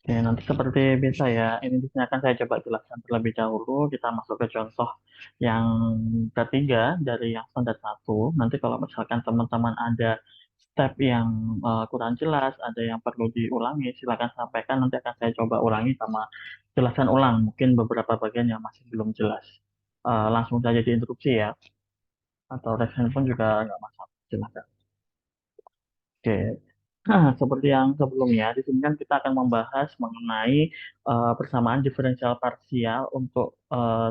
Oke, nanti seperti biasa ya, ini di sini akan saya coba jelaskan terlebih dahulu. Kita masuk ke contoh yang ketiga dari yang standar satu. Nanti kalau misalkan teman-teman ada step yang kurang jelas, ada yang perlu diulangi, silakan sampaikan. Nanti akan saya coba ulangi sama jelaskan ulang. Mungkin beberapa bagian yang masih belum jelas. Langsung saja diinstruksi ya, atau reaction pun juga nggak masalah. Silakan. Oke. Nah, seperti yang sebelumnya, di sini kan kita akan membahas mengenai persamaan diferensial parsial untuk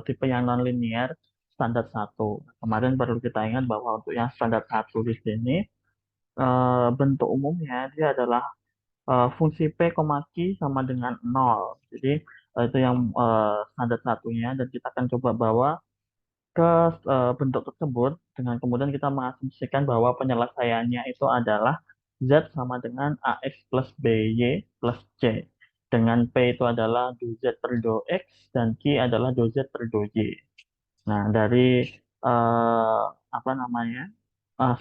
tipe yang nonlinear standar satu. Kemarin perlu kita ingat bahwa untuk yang standar satu di sini bentuk umumnya dia adalah fungsi P, Q sama dengan nol. Jadi itu yang standar satunya dan kita akan coba bawa ke bentuk tersebut dengan kemudian kita mengasumsikan bahwa penyelesaiannya itu adalah Z sama dengan AX plus BY plus C. Dengan P itu adalah do Z per do X dan Q adalah do Z per do Y. Nah, dari eh, apa namanya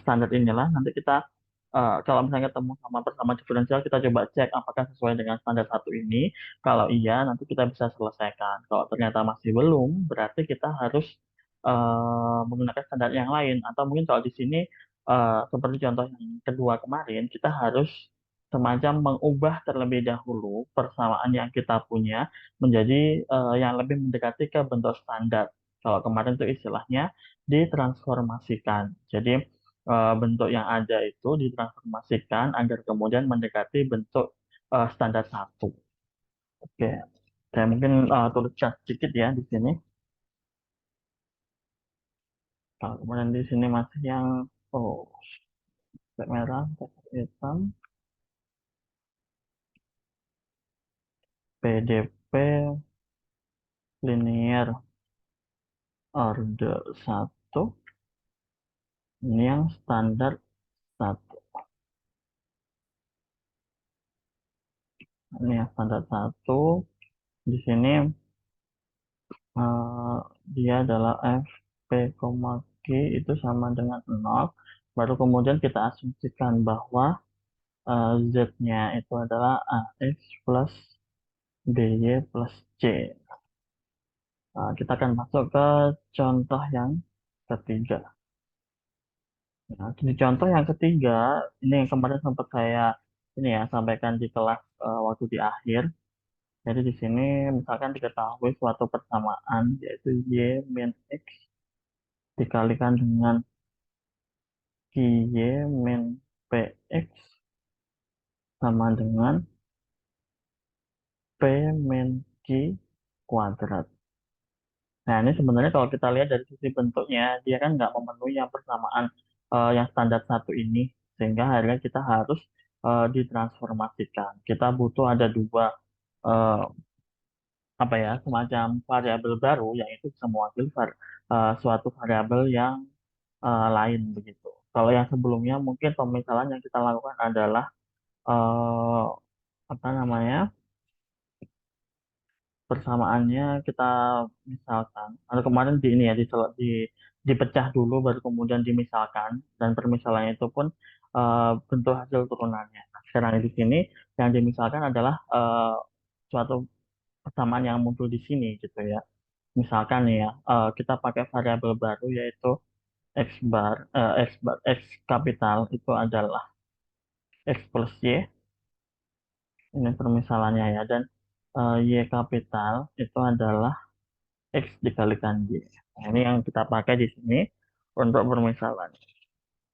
standar inilah nanti kita kalau misalnya ketemu sama persamaan diferensial kita coba cek apakah sesuai dengan standar satu ini. Kalau iya, nanti kita bisa selesaikan. Kalau ternyata masih belum, berarti kita harus menggunakan standar yang lain. Atau mungkin kalau di sini seperti contoh yang kedua kemarin, kita harus semacam mengubah terlebih dahulu persamaan yang kita punya menjadi yang lebih mendekati ke bentuk standar. Kalau kemarin itu istilahnya ditransformasikan. Jadi bentuk yang ada itu ditransformasikan agar kemudian mendekati bentuk standar satu. Oke, saya mungkin tuliskan sedikit ya di sini. Kalau kemudian di sini masih yang oh cat merah, cat hitam, PDP linear order satu, ini yang standar satu. Ini yang standar satu. Di sini eh, dia adalah F P, Q itu sama dengan nol. Baru kemudian kita asumsikan bahwa Z-nya itu adalah AX plus BY plus C. Nah, kita akan masuk ke contoh yang ketiga. Nah, di contoh yang ketiga, ini yang kemarin sempat saya ini ya sampaikan di kelas waktu di akhir. Jadi di sini misalkan diketahui suatu persamaan yaitu Y min X dikalikan dengan QY min PX sama dengan P min Q kuadrat. Nah, ini sebenarnya kalau kita lihat dari sisi bentuknya, dia kan nggak memenuhi yang persamaan yang standar satu ini, sehingga akhirnya kita harus ditransformasikan. Kita butuh ada dua eh, apa ya semacam variabel baru, yaitu bisa mewakili suatu variabel yang lain begitu. Kalau yang sebelumnya mungkin pemisalan yang kita lakukan adalah eh, apa namanya persamaannya kita misalkan atau kemarin di ini ya dipecah dulu baru kemudian dimisalkan dan permisalannya itu pun bentuk hasil turunannya. Nah, sekarang di sini yang dimisalkan adalah suatu persamaan yang muncul di sini gitu ya. Misalkan nih ya kita pakai variabel baru yaitu x kapital itu adalah x plus y, ini permisalannya ya, dan y kapital itu adalah X dikalikan Y. Nah, ini yang kita pakai di sini untuk permisalan.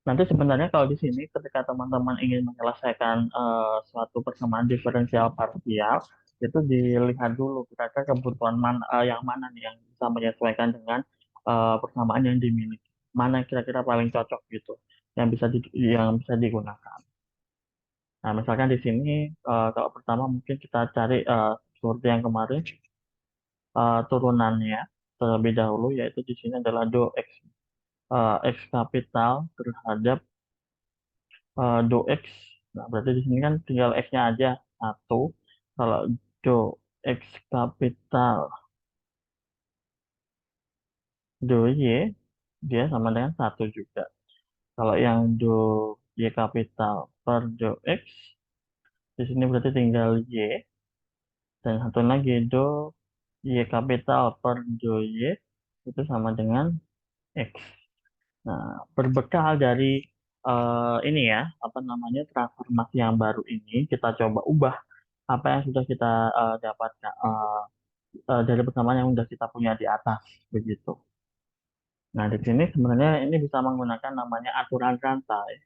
Nanti sebenarnya kalau di sini ketika teman-teman ingin menyelesaikan suatu persamaan diferensial parsial, itu dilihat dulu kira-kira kebutuhan yang mana nih yang bisa menyesuaikan dengan persamaan yang dimiliki. Mana kira-kira paling cocok gitu yang bisa digunakan. Nah, misalkan di sini kalau pertama mungkin kita cari seperti yang kemarin turunannya terlebih dahulu yaitu di sini adalah do x x kapital terhadap do x. Nah, berarti di sini kan tinggal x-nya aja satu. Kalau do x kapital do y dia sama dengan satu juga. Kalau yang do y kapital per do x di sini berarti tinggal y Dan satu lagi do Y kapital per do Y itu sama dengan X. Nah, berbekal dari ini ya, apa namanya, transformasi yang baru ini, kita coba ubah apa yang sudah kita dapatkan dari persamaan yang sudah kita punya di atas, begitu. Nah, di sini sebenarnya ini bisa menggunakan namanya aturan rantai.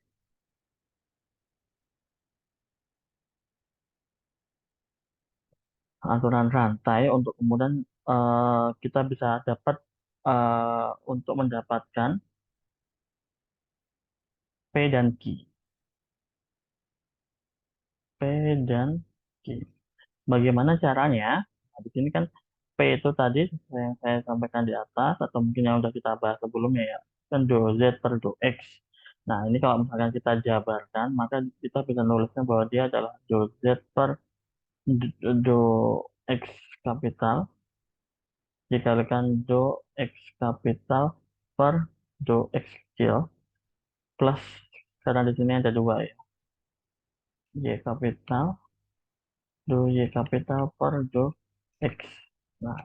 Aturan rantai untuk kemudian kita bisa dapat untuk mendapatkan P dan Q. P dan Q. Bagaimana caranya? Nah, di sini kan P itu tadi yang saya sampaikan di atas atau mungkin yang sudah kita bahas sebelumnya ya, kan do Z per do X. Nah, ini kalau misalkan kita jabarkan, maka kita bisa nulisnya bahwa dia adalah do Z per do X kapital dikalikan do X kapital per do X kecil plus, karena di sini ada dua ya, Y kapital do Y kapital per do X. Nah,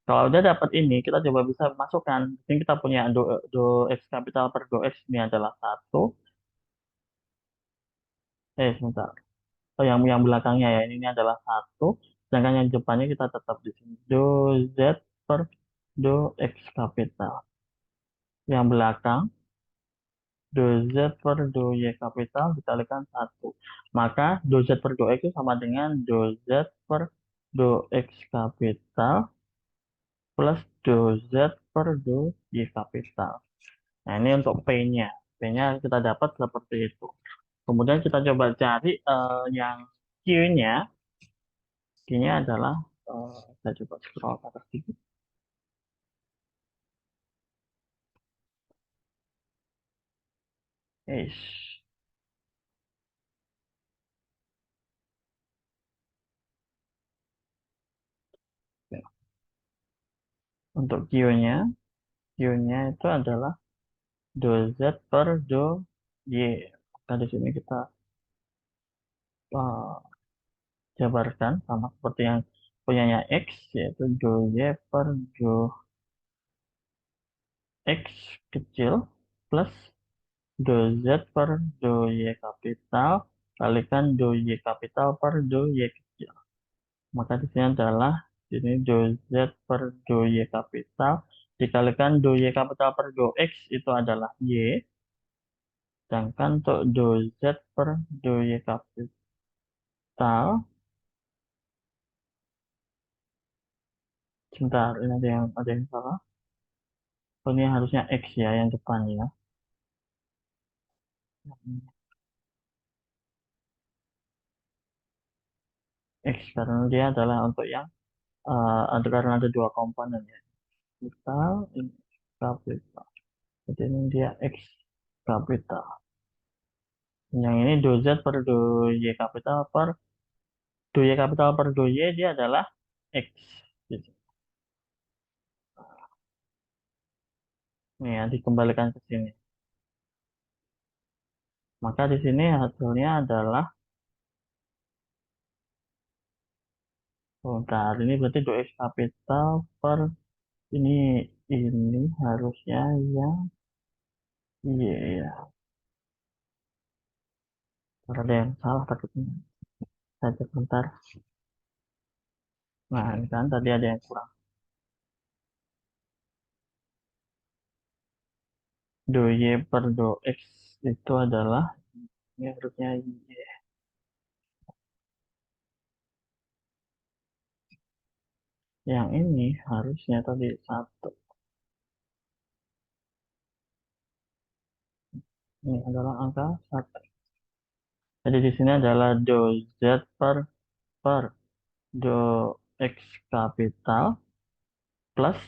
kalau udah dapat ini, kita coba bisa masukkan. Ini kita punya do X kapital per do X ini adalah satu. Sebentar. Oh, yang belakangnya ya, ini adalah satu. Sedangkan yang depannya kita tetap di sini. Do Z per do X kapital. Yang belakang, do Z per do Y kapital dikalikan satu. Maka do Z per do X itu sama dengan do Z per do X kapital plus do Z per do Y kapital. Nah, ini untuk P-nya. P-nya kita dapat seperti itu. Kemudian kita coba cari yang Q-nya. Q-nya adalah, saya coba scroll ke atas sedikit. Eish. Ya. Untuk Q-nya, Q-nya itu adalah do Z per do Y. Maka di sini kita uh, jabarkan sama seperti yang punyanya X, yaitu do Y per do X kecil plus do Z per do Y kapital kalikan do Y kapital per do Y kecil. Maka di sini adalah ini do Z per do Y kapital dikalikan do Y kapital per do X itu adalah Y. Sedangkan untuk do Z per do Y kapital, sebentar, ini ada yang salah. Oh, ini harusnya X ya yang depan ya. X karena dia adalah untuk yang ada, karena ada dua komponen ya. Kapital, ini kapital. Jadi ini dia X kapital. Yang ini do Z per do Y kapital per do Y kapital per do Y dia adalah X. Gitu. Nih ya, dikembalikan ke sini. Maka di sini hasilnya adalah, oh, bentar, ini berarti do X kapital per ini ini harusnya yang Y ya. Karena ada yang salah takutnya. Saya cek bentar. Nah, ini kan tadi ada yang kurang. Do Y per do X itu adalah, ini harusnya Y. Yang ini harusnya tadi satu. Ini adalah angka satu. Jadi di sini adalah do Z per do X kapital plus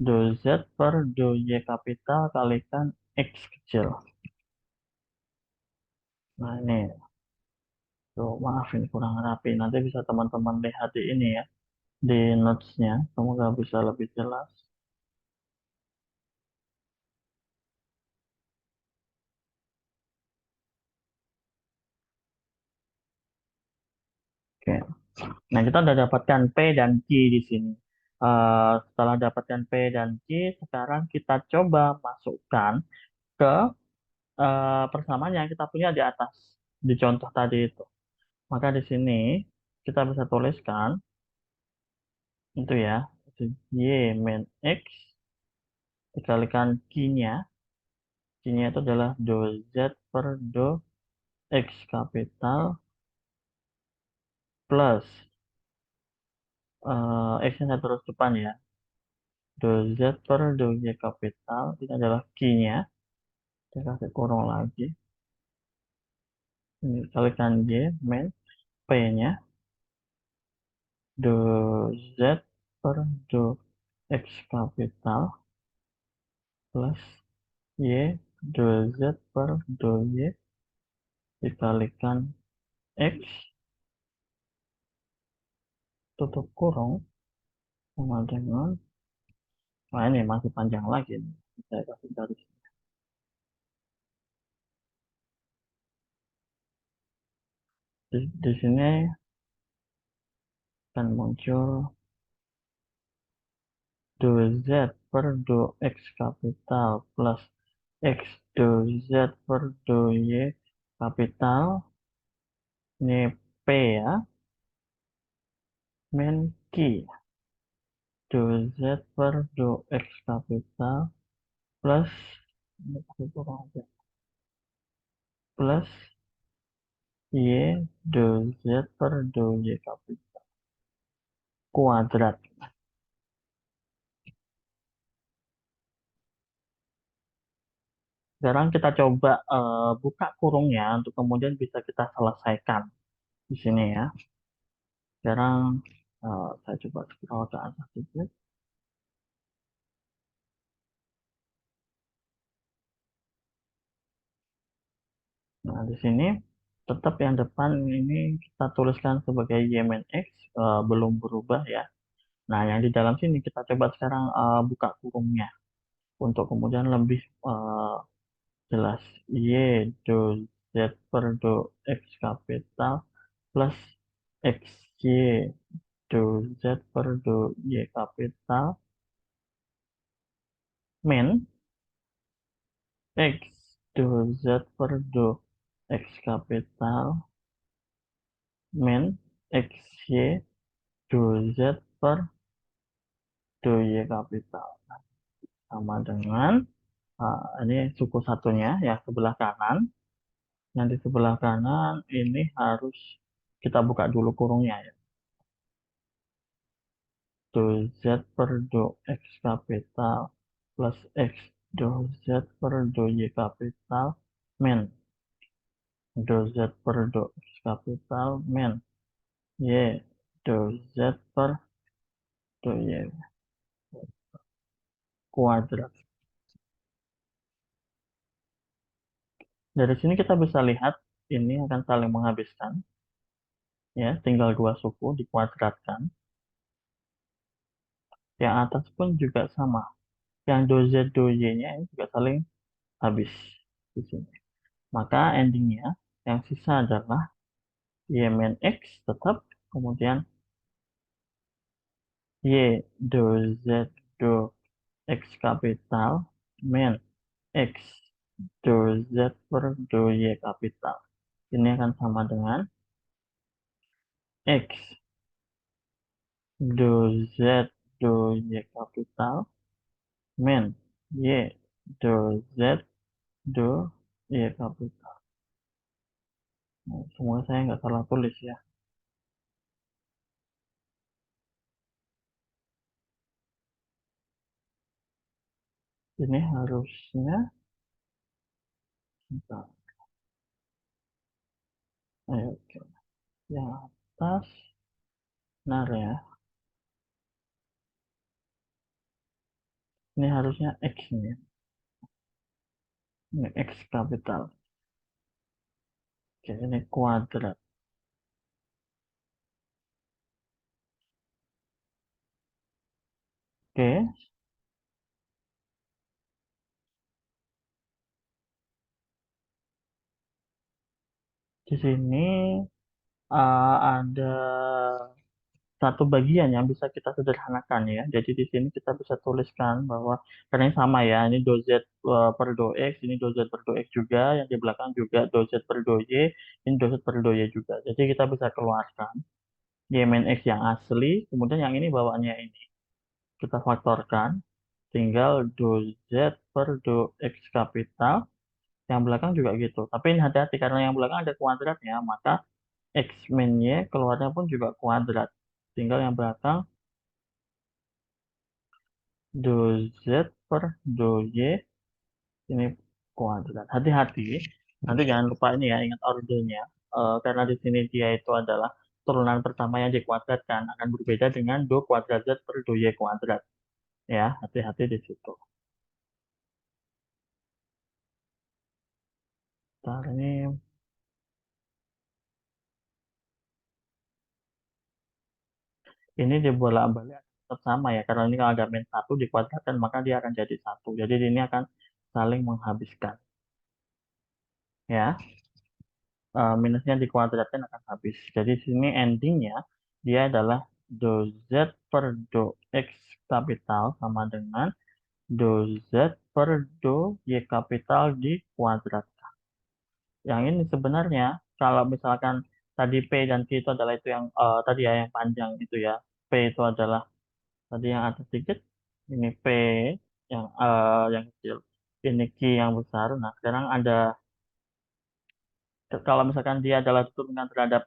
do Z per do Y kapital kalikan X kecil. Nah ini, tuh, maaf ini kurang rapi. Nanti bisa teman-teman lihat di ini ya, di notes-nya. Semoga bisa lebih jelas. Oke. Nah, kita udah dapatkan P dan Q di sini. Setelah dapatkan P dan Q, sekarang kita coba masukkan ke persamaan yang kita punya di atas, di contoh tadi itu. Maka di sini kita bisa tuliskan itu ya, itu Y min X dikalikan Q-nya. Q-nya itu adalah do Z per do X kapital plus X-nya saya terus depan ya. Do Z per do Y kapital, ini adalah Q-nya. Saya kasih kurung lagi. Ini kalikan Y min P-nya. Do Z per do X kapital plus Y do Z per do Y dikalikan X tutup kurung sama dengan, nah ini masih panjang lagi nih. Saya kasih garis. Di sini akan muncul do Z per do X kapital plus X do Z per do Y kapital. Ini P ya, min Q. Do Z per do X kapital plus, ini pakai kurang aja, plus Y do Z per do Y kapital kuadrat. Sekarang kita coba buka kurungnya untuk kemudian bisa kita selesaikan di sini ya. Sekarang saya coba scroll ke atas sedikit. Nah, di sini tetap yang depan ini kita tuliskan sebagai Y min X, belum berubah ya. Nah, yang di dalam sini kita coba sekarang buka kurungnya untuk kemudian lebih jelas. Y do Z per do X kapital plus XY do Z per do Y kapital min X do Z per do X kapital min XY do Z per do Y kapital sama dengan ini suku satunya ya sebelah kanan. Yang di sebelah kanan ini harus kita buka dulu kurungnya ya. Do Z per do X kapital plus X do Z per do Y kapital min do Z per do X kapital min Y do Z per do Y kuadrat. Dari sini kita bisa lihat ini akan saling menghabiskan ya, tinggal dua suku dikuadratkan. Yang atas pun juga sama. Yang do Z do Y-nya ini juga saling habis di sini. Maka endingnya yang sisa adalah Y min X tetap, kemudian Y do Z do X kapital min X do Z per do Y kapital. Ini akan sama dengan X do Z do Y kapital min Y do Z do Y kapital. Nah, semoga saya nggak salah tulis ya. Ini harusnya, bentar, ayo, oke. Yang atas, benar ya. Ini harusnya X nih ya. Ini X kapital. Oke, ini kuadrat. Oke, di sini ada satu bagian yang bisa kita sederhanakan ya. Jadi di sini kita bisa tuliskan bahwa karena ini sama ya, ini do z per do x, ini do z per do x juga, yang di belakang juga do z per do y, ini do z per do y juga. Jadi kita bisa keluarkan y min x yang asli, kemudian yang ini bawaannya ini. Kita faktorkan, tinggal do z per do x kapital, yang belakang juga gitu. Tapi ini hati-hati karena yang belakang ada kuadratnya, maka x min y keluarnya pun juga kuadrat. Tinggal yang belakang do z per do y ini kuadrat. Hati-hati, nanti jangan lupa ini ya, ingat ordernya. Karena di sini dia itu adalah turunan pertama yang dikuadratkan akan berbeda dengan do kuadrat z per do y kuadrat. Ya, hati-hati di situ. Ntar ini dibolak-balik tetap sama ya, karena ini kalau ada min 1 dikuadratkan maka dia akan jadi 1. Jadi ini akan saling menghabiskan. Ya, minusnya dikuadratkan akan habis. Jadi sini endingnya dia adalah do z per do x kapital sama dengan do z per do y kapital dikuadratkan. Yang ini sebenarnya kalau misalkan tadi P dan Q itu adalah itu yang tadi ya yang panjang itu ya. P itu adalah tadi yang atas sedikit, ini P yang kecil, ini Q yang besar. Nah, sekarang ada kalau misalkan dia adalah turunan terhadap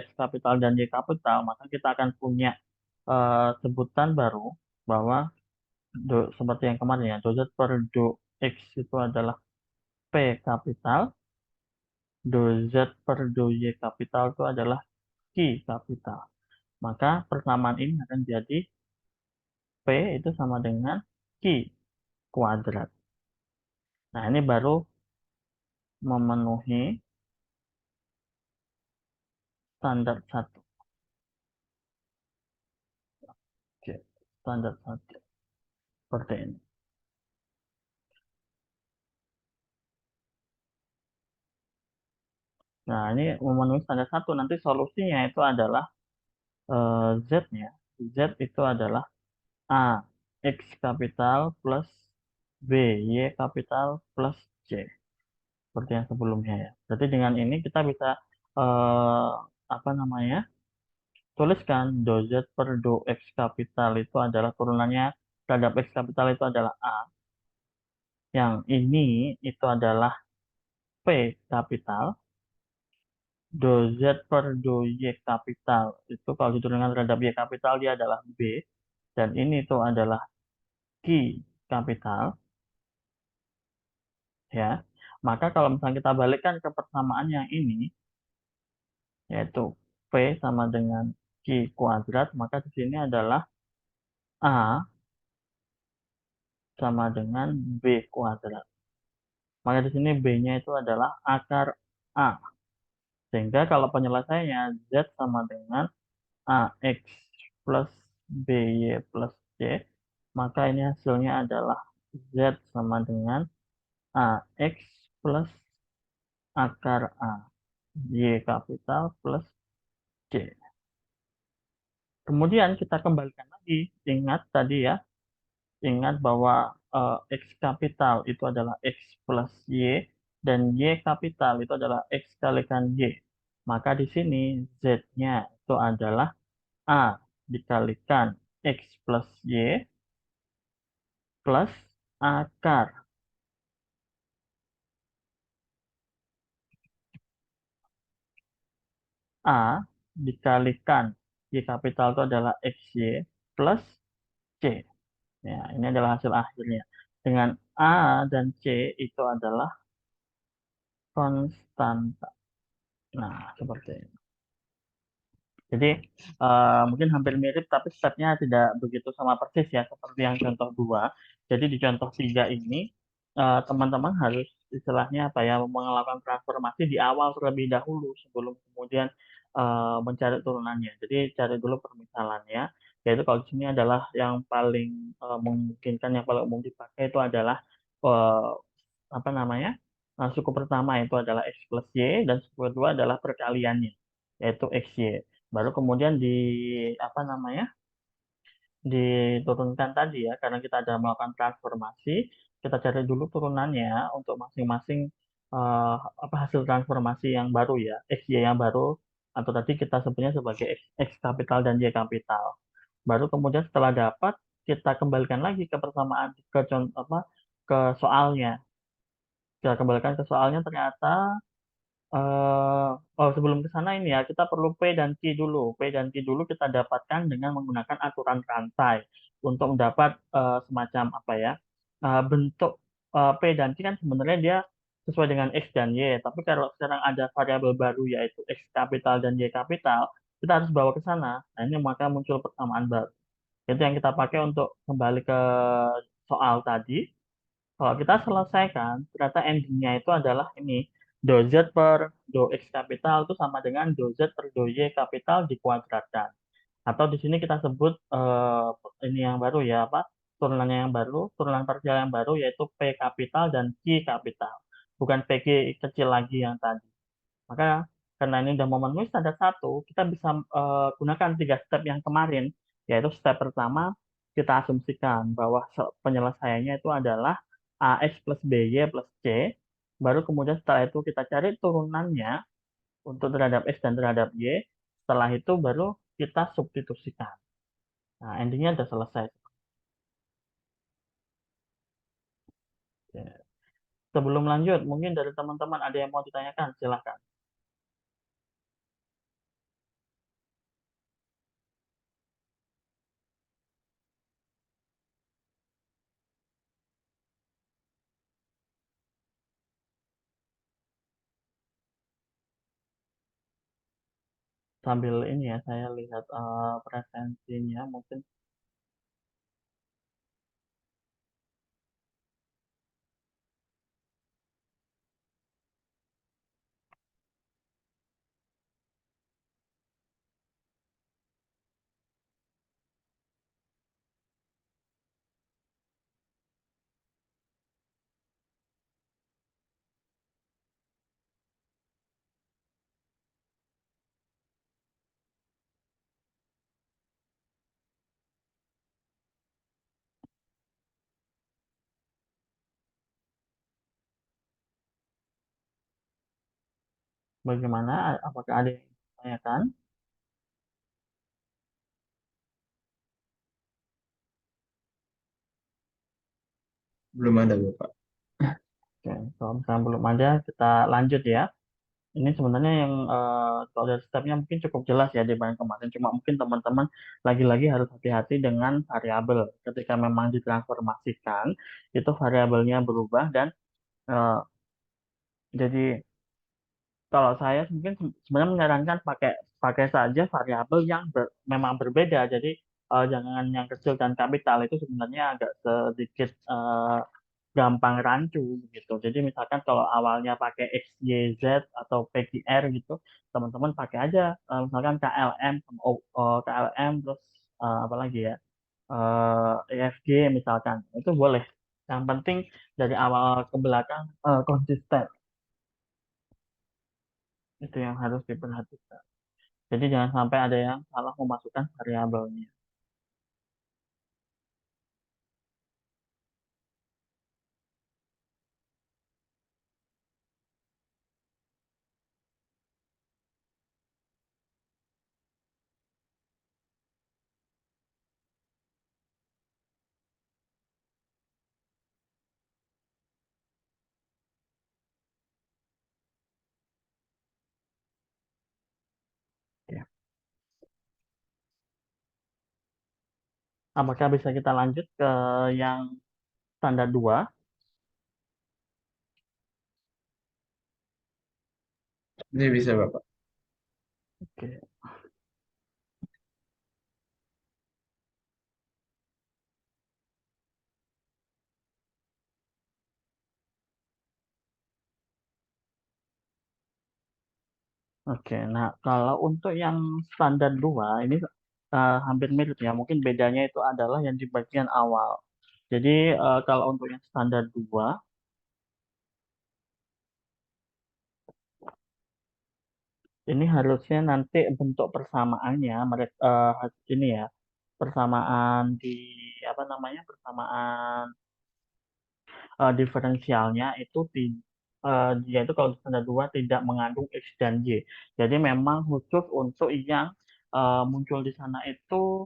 X kapital dan Y kapital, maka kita akan punya sebutan baru bahwa seperti yang kemarin ya, do Z per do X itu adalah P kapital, do Z per do Y kapital itu adalah Q kapital. Maka persamaan ini akan jadi P itu sama dengan Q kuadrat. Nah, ini baru memenuhi standar satu. Oke, standar satu. Seperti ini. Nah, ini memenuhi standar satu. Nanti solusinya itu adalah Z-nya. Z itu adalah A, X kapital plus B, Y kapital plus C. Seperti yang sebelumnya ya. Jadi dengan ini kita bisa eh, apa namanya? Tuliskan do Z per do X kapital itu adalah turunannya terhadap X kapital itu adalah A. Yang ini itu adalah P kapital. Do Z per do Y kapital itu kalau diturunkan terhadap Y kapital dia adalah B. Dan ini itu adalah Q kapital. Ya, maka kalau misalnya kita balikkan ke persamaan yang ini, yaitu P sama dengan Q kuadrat, maka di sini adalah A sama dengan B kuadrat. Maka di sini B-nya itu adalah akar A. Sehingga kalau penyelesaiannya Z sama dengan AX plus BY plus C, maka ini hasilnya adalah Z sama dengan AX plus akar A, Y kapital plus C. Kemudian kita kembalikan lagi, ingat tadi ya, ingat bahwa X kapital itu adalah X plus Y, dan Y kapital itu adalah X kalikan Y. Maka di sini Z-nya itu adalah A dikalikan X plus Y plus akar A dikalikan Y kapital itu adalah XY plus C. Ya, ini adalah hasil akhirnya. Dengan A dan C itu adalah konstanta. Nah, seperti ini. Jadi mungkin hampir mirip tapi stepnya tidak begitu sama persis ya seperti yang contoh 2. Jadi di contoh 3 ini teman-teman harus istilahnya apa ya melakukan transformasi di awal terlebih dahulu sebelum kemudian mencari turunannya. Jadi cari dulu permisalannya. Yaitu kalau di sini adalah yang paling memungkinkan yang paling umum dipakai itu adalah eh, apa namanya? Suku pertama itu adalah X plus Y dan suku kedua adalah perkaliannya. yaitu XY. Baru kemudian di apa namanya? Diturunkan tadi ya, karena kita ada melakukan transformasi, kita cari dulu turunannya untuk masing-masing eh, apa hasil transformasi yang baru ya, XY yang baru atau tadi kita sebutnya sebagai X kapital dan Y kapital. Baru kemudian setelah dapat kita kembalikan lagi ke persamaan ke contoh apa ke soalnya. Kita kembalikan ke soalnya ternyata oh sebelum ke sana ini ya kita perlu P dan Q dulu. P dan Q dulu kita dapatkan dengan menggunakan aturan rantai untuk mendapat semacam apa ya bentuk P dan Q kan sebenarnya dia sesuai dengan X dan Y. Tapi kalau sekarang ada variabel baru yaitu X kapital dan Y kapital, kita harus bawa ke sana. Nah ini maka muncul persamaan baru. Itu yang kita pakai untuk kembali ke soal tadi. Kalau kita selesaikan, ternyata endingnya itu adalah ini. Do Z per do X kapital itu sama dengan do Z per do Y kapital dikuadratkan. Atau di sini kita sebut ini yang baru ya, apa? Turunannya yang baru, turunan parsial yang baru yaitu P kapital dan Q kapital. Bukan PG kecil lagi yang tadi. Maka karena ini udah memenuhi standar satu, kita bisa gunakan tiga step yang kemarin, yaitu step pertama kita asumsikan bahwa penyelesaiannya itu adalah AX plus BY plus C, baru kemudian setelah itu kita cari turunannya untuk terhadap X dan terhadap Y, setelah itu baru kita substitusikan. Nah, endingnya udah selesai. Ya. Sebelum lanjut, mungkin dari teman-teman ada yang mau ditanyakan, silahkan. Sambil ini ya, saya lihat presensinya mungkin. Bagaimana? Apakah ada yang ditanyakan? Belum ada Bapak. Oke, kalau misalnya belum ada, kita lanjut ya. Ini sebenarnya yang kalau dari stepnya mungkin cukup jelas ya dibanding kemarin. Cuma mungkin teman-teman lagi-lagi harus hati-hati dengan variabel. Ketika memang ditransformasikan, itu variabelnya berubah dan eh, jadi kalau saya mungkin sebenarnya menyarankan pakai pakai saja variabel yang memang berbeda. Jadi jangan yang kecil dan kapital itu sebenarnya agak sedikit gampang rancu gitu. Jadi misalkan kalau awalnya pakai X, Y, Z atau PQR gitu, teman-teman pakai aja misalkan KLM, KLM terus apa lagi ya, EFG misalkan, itu boleh. Yang penting dari awal ke belakang konsisten, itu yang harus diperhatikan. Jadi jangan sampai ada yang salah memasukkan variabelnya. Ya. Apakah bisa kita lanjut ke yang standar 2? Ini bisa Bapak. Oke. Oke, nah kalau untuk yang standar 2 ini hampir mirip ya. Mungkin bedanya itu adalah yang di bagian awal. Jadi kalau untuk yang standar 2 Ini harusnya nanti bentuk persamaannya mereka ini ya, persamaan di apa namanya, persamaan diferensialnya itu dia itu kalau standar 2 tidak mengandung X dan Y. Jadi memang khusus untuk yang muncul di sana itu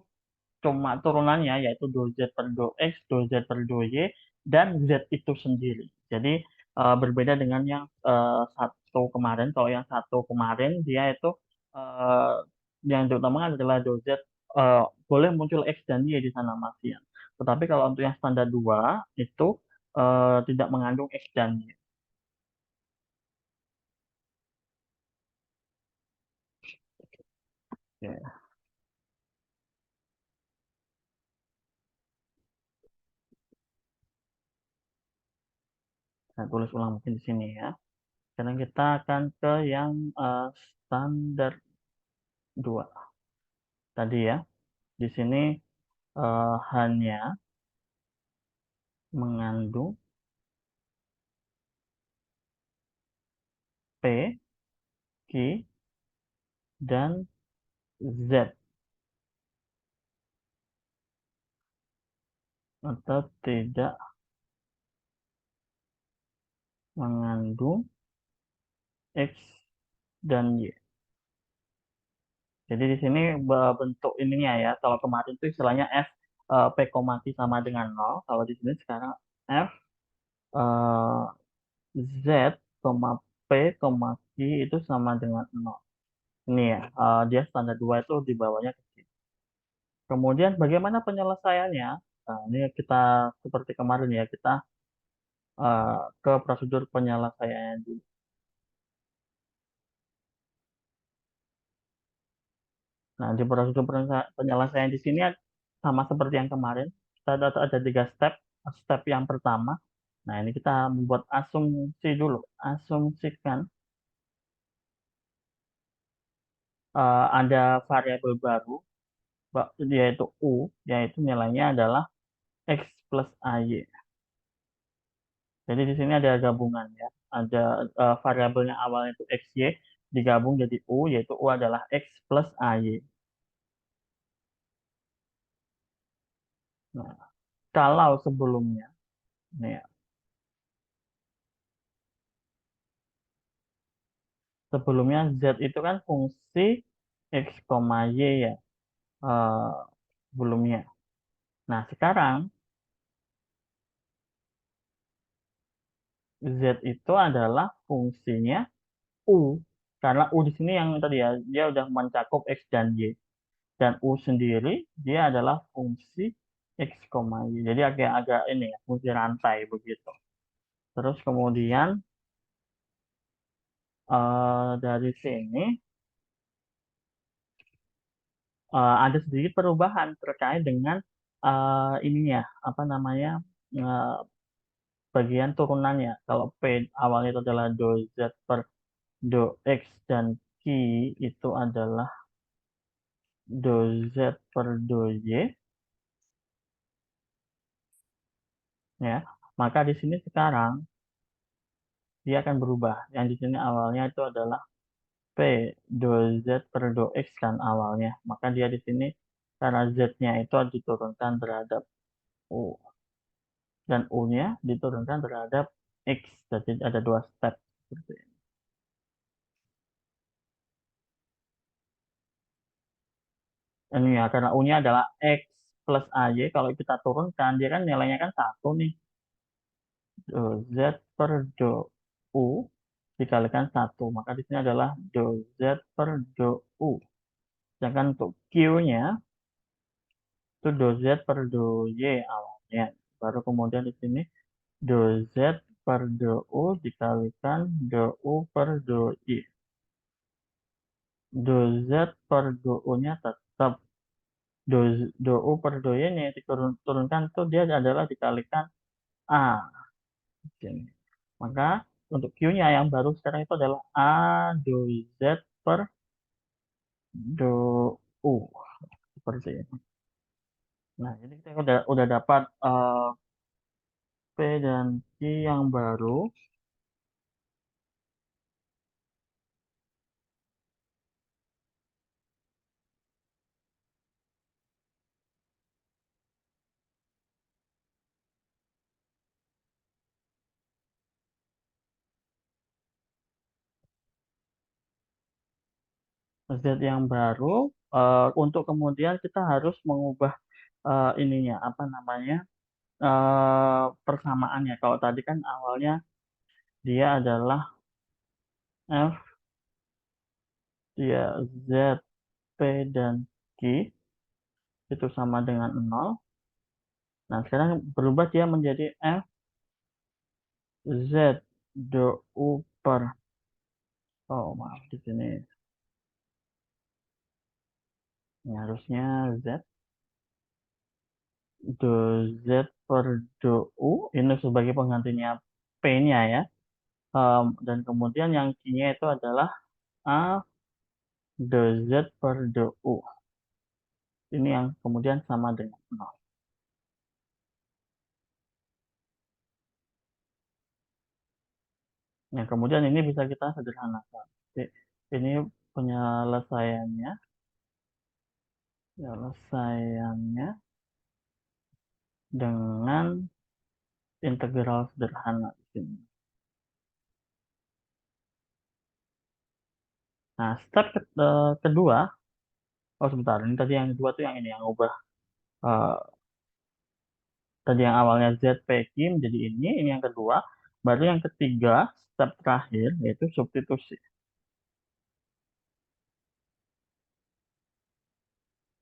cuma turunannya, yaitu dou Z per dou X, dou Z per dou Y, dan Z itu sendiri. Jadi berbeda dengan yang satu kemarin. Kalau yang satu kemarin dia itu eh, yang diutamakan adalah dou Z, boleh muncul X dan Y di sana Mas Ian. Tetapi kalau untuk yang standar 2 itu tidak mengandung X dan Y. Ya, saya tulis ulang mungkin di sini ya. Sekarang kita akan ke yang standar 2 tadi ya. Di sini hanya mengandung P, Q, dan Z, atau tidak mengandung X dan Y. Jadi di sini bentuk ininya ya. Kalau kemarin itu istilahnya F P, Q sama dengan 0. Kalau di sini sekarang F eh, Z, P, Q itu sama dengan 0. Ini ya, dia standar 2 itu di bawahnya kecil. Kemudian bagaimana penyelesaiannya? Nah, ini kita seperti kemarin ya, kita ke prosedur penyelesaiannya dulu. Nah, di prosedur penyelesaian di sini sama seperti yang kemarin. Kita ada 3 step. Step yang pertama, nah ini kita membuat asumsi dulu. Asumsikan ada variabel baru, yaitu U, yaitu nilainya adalah X plus AY. Jadi di sini ada gabungan ya. Ada variabelnya awalnya itu XY, digabung jadi U, yaitu U adalah X plus AY. Nah, kalau sebelumnya, nih ya, sebelumnya Z itu kan fungsi X, Y ya, eh, sebelumnya. Nah, sekarang Z itu adalah fungsinya U. Karena U di sini yang tadi ya, dia udah mencakup X dan Y. Dan U sendiri, dia adalah fungsi X, Y. Jadi agak-agak ini ya, fungsi rantai begitu. Terus kemudian dari sini ada sedikit perubahan terkait dengan ininya, apa namanya, eh, bagian turunannya. Kalau P awalnya itu adalah do Z per do X, dan Q itu adalah do Z per do Y, ya. Maka di sini sekarang dia akan berubah. Yang di sini awalnya itu adalah P do Z per do X kan awalnya. Maka dia di sini karena Z-nya itu diturunkan terhadap U, dan U-nya diturunkan terhadap X. Jadi ada 2 step seperti ini. Ini ya, karena U-nya adalah X plus AY, kalau kita turunkan, dia kan nilainya kan 1 nih. Do Z per do U dikalikan 1. Maka di sini adalah do Z per do U. Sedangkan untuk Q-nya itu do Z per do Y awalnya. Baru kemudian di sini do Z per do U dikalikan do U per do I. Do Z per do U-nya tetap do, do U per do Y-nya diturunkan itu dia adalah dikalikan A. Sini. Maka untuk Q-nya yang baru sekarang itu adalah A do Z per do U. Seperti ini. Nah, ini kita udah dapat P dan Q yang baru. Z yang baru, untuk kemudian kita harus mengubah ininya apa namanya, persamaannya. Kalau tadi kan awalnya dia adalah F, dia Z, P, dan Q itu sama dengan 0. Nah, sekarang berubah dia menjadi F, Z, do, U per, oh maaf di sini. Ini harusnya Z, do Z per do U, ini sebagai penggantinya P-nya ya. Dan kemudian yang Q-nya itu adalah A, do Z per do U. Ini yang kemudian sama dengan 0. Nah, kemudian ini bisa kita sederhanakan. Jadi, ini penyelesaiannya, penyelesaiannya dengan integral sederhana di sini. Nah, step kedua, oh sebentar, ini tadi yang kedua tuh yang ini, yang ubah. eh, Tadi yang awalnya Z, P, Q menjadi ini yang kedua. Baru yang ketiga, step terakhir, yaitu substitusi.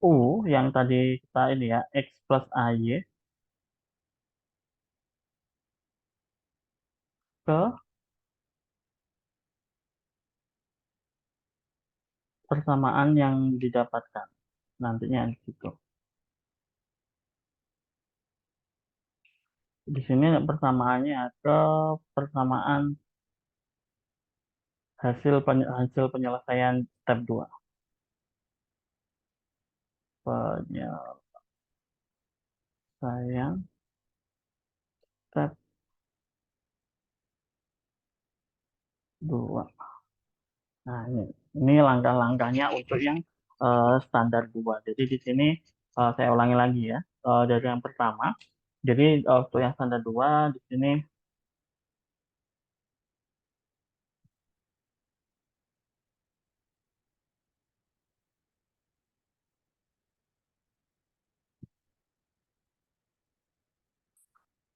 U, yang tadi kita ini ya, X plus AY, ke persamaan yang didapatkan. Nantinya gitu. Di sini persamaannya ke persamaan hasil penyelesaian step 2. Penyelesaian step 2. Nah, ini langkah-langkahnya untuk yang standar 2. Jadi di sini saya ulangi lagi ya. Dari yang pertama. Jadi untuk yang standar 2 di sini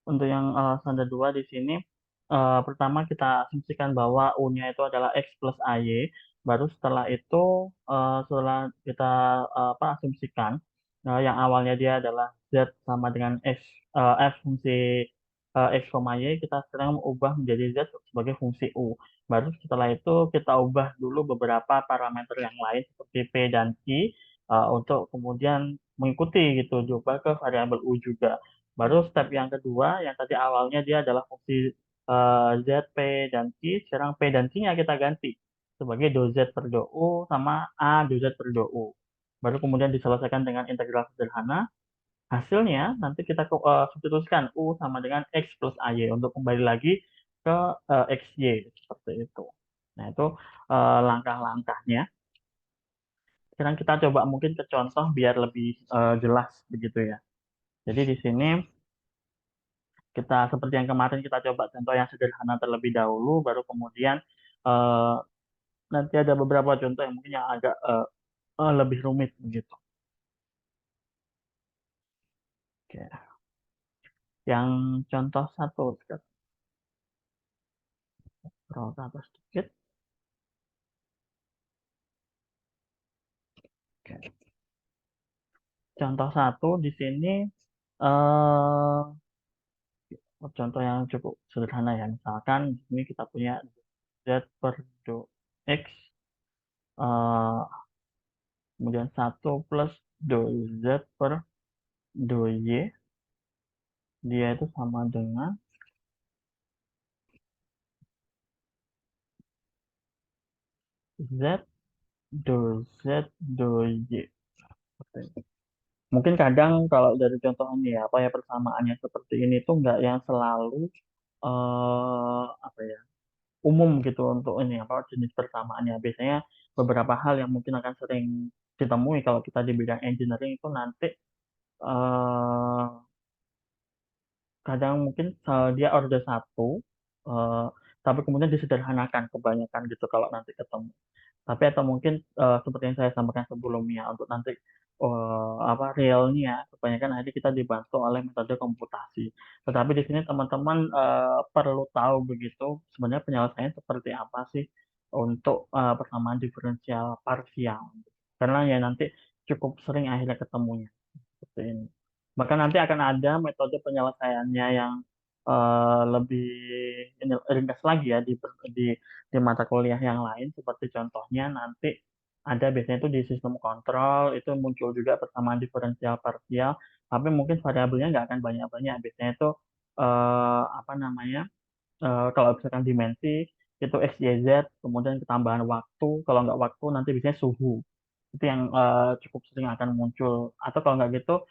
untuk yang standar 2 di sini pertama kita asumsikan bahwa U-nya itu adalah X plus AY. Baru setelah itu setelah kita apa asumsikan yang awalnya dia adalah Z sama dengan F fungsi X, Y, kita sekarang ubah menjadi Z sebagai fungsi U. Baru setelah itu kita ubah dulu beberapa parameter yang lain seperti P dan Q untuk kemudian mengikuti gitu, diubah ke variabel U juga. Baru step yang kedua, yang tadi awalnya dia adalah fungsi Z, P, dan Q. Sekarang P dan Q-nya kita ganti sebagai do Z per do U sama A do Z per do U. Baru kemudian diselesaikan dengan integral sederhana. Hasilnya nanti kita substitusikan U sama dengan X plus AY untuk kembali lagi ke XY. Seperti itu. Nah, itu langkah-langkahnya. Sekarang kita coba mungkin ke contoh biar lebih jelas begitu ya. Jadi di sini kita seperti yang kemarin kita coba contoh yang sederhana terlebih dahulu, baru kemudian eh, nanti ada beberapa contoh yang mungkin yang agak lebih rumit begitu. Oke. Yang contoh satu, kita scroll ke atas sedikit. Oke. Contoh satu di sini eh contoh yang cukup sederhana ya. Misalkan di sini kita punya Z per do X, eh, kemudian satu plus do Z per do Y, dia itu sama dengan Z do Z do Y. Mungkin kadang kalau dari contoh ini ya, apa ya persamaannya seperti ini tuh nggak yang selalu apa ya umum gitu untuk ini apa jenis persamaannya. Biasanya beberapa hal yang mungkin akan sering ditemui kalau kita di bidang engineering itu nanti eh kadang mungkin dia order satu, eh, tapi kemudian disederhanakan kebanyakan gitu kalau nanti ketemu. Tapi atau mungkin seperti yang saya sampaikan sebelumnya untuk nanti apa realnya kebanyakan nanti kita dibantu oleh metode komputasi. Tetapi di sini teman-teman perlu tahu begitu sebenarnya penyelesaian seperti apa sih untuk persamaan diferensial parsial. Karena ya nanti cukup sering akhirnya ketemunya seperti ini. Bahkan nanti akan ada metode penyelesaiannya yang lebih ini, ringkas lagi ya di di mata kuliah yang lain seperti contohnya nanti ada biasanya itu di sistem kontrol itu muncul juga persamaan diferensial parsial tapi mungkin variabelnya nggak akan banyak-banyak biasanya itu apa namanya kalau misalkan dimensi itu X, Y, Z, kemudian ketambahan waktu, kalau nggak waktu nanti biasanya suhu. Itu yang cukup sering akan muncul. Atau kalau nggak gitu,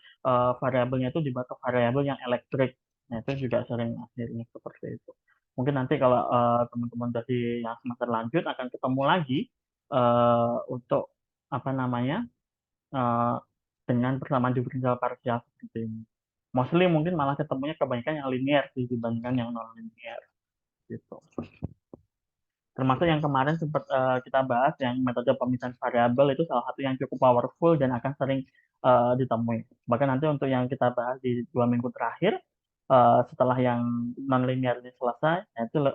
variabelnya itu dibawa ke variabel yang elektrik. Nah, itu juga sering akhirnya seperti itu. Mungkin nanti kalau teman-teman dari yang semester lanjut akan ketemu lagi untuk apa namanya eh, dengan persamaan diferensial parsial seperti ini. Mostly mungkin malah ketemunya kebanyakan yang linear sih dibandingkan yang non linear gitu. Termasuk yang kemarin sempat kita bahas yang metode pemisahan variabel itu salah satu yang cukup powerful dan akan sering ditemui. Bahkan nanti untuk yang kita bahas di 2 minggu terakhir setelah yang nonlinear ini selesai, itu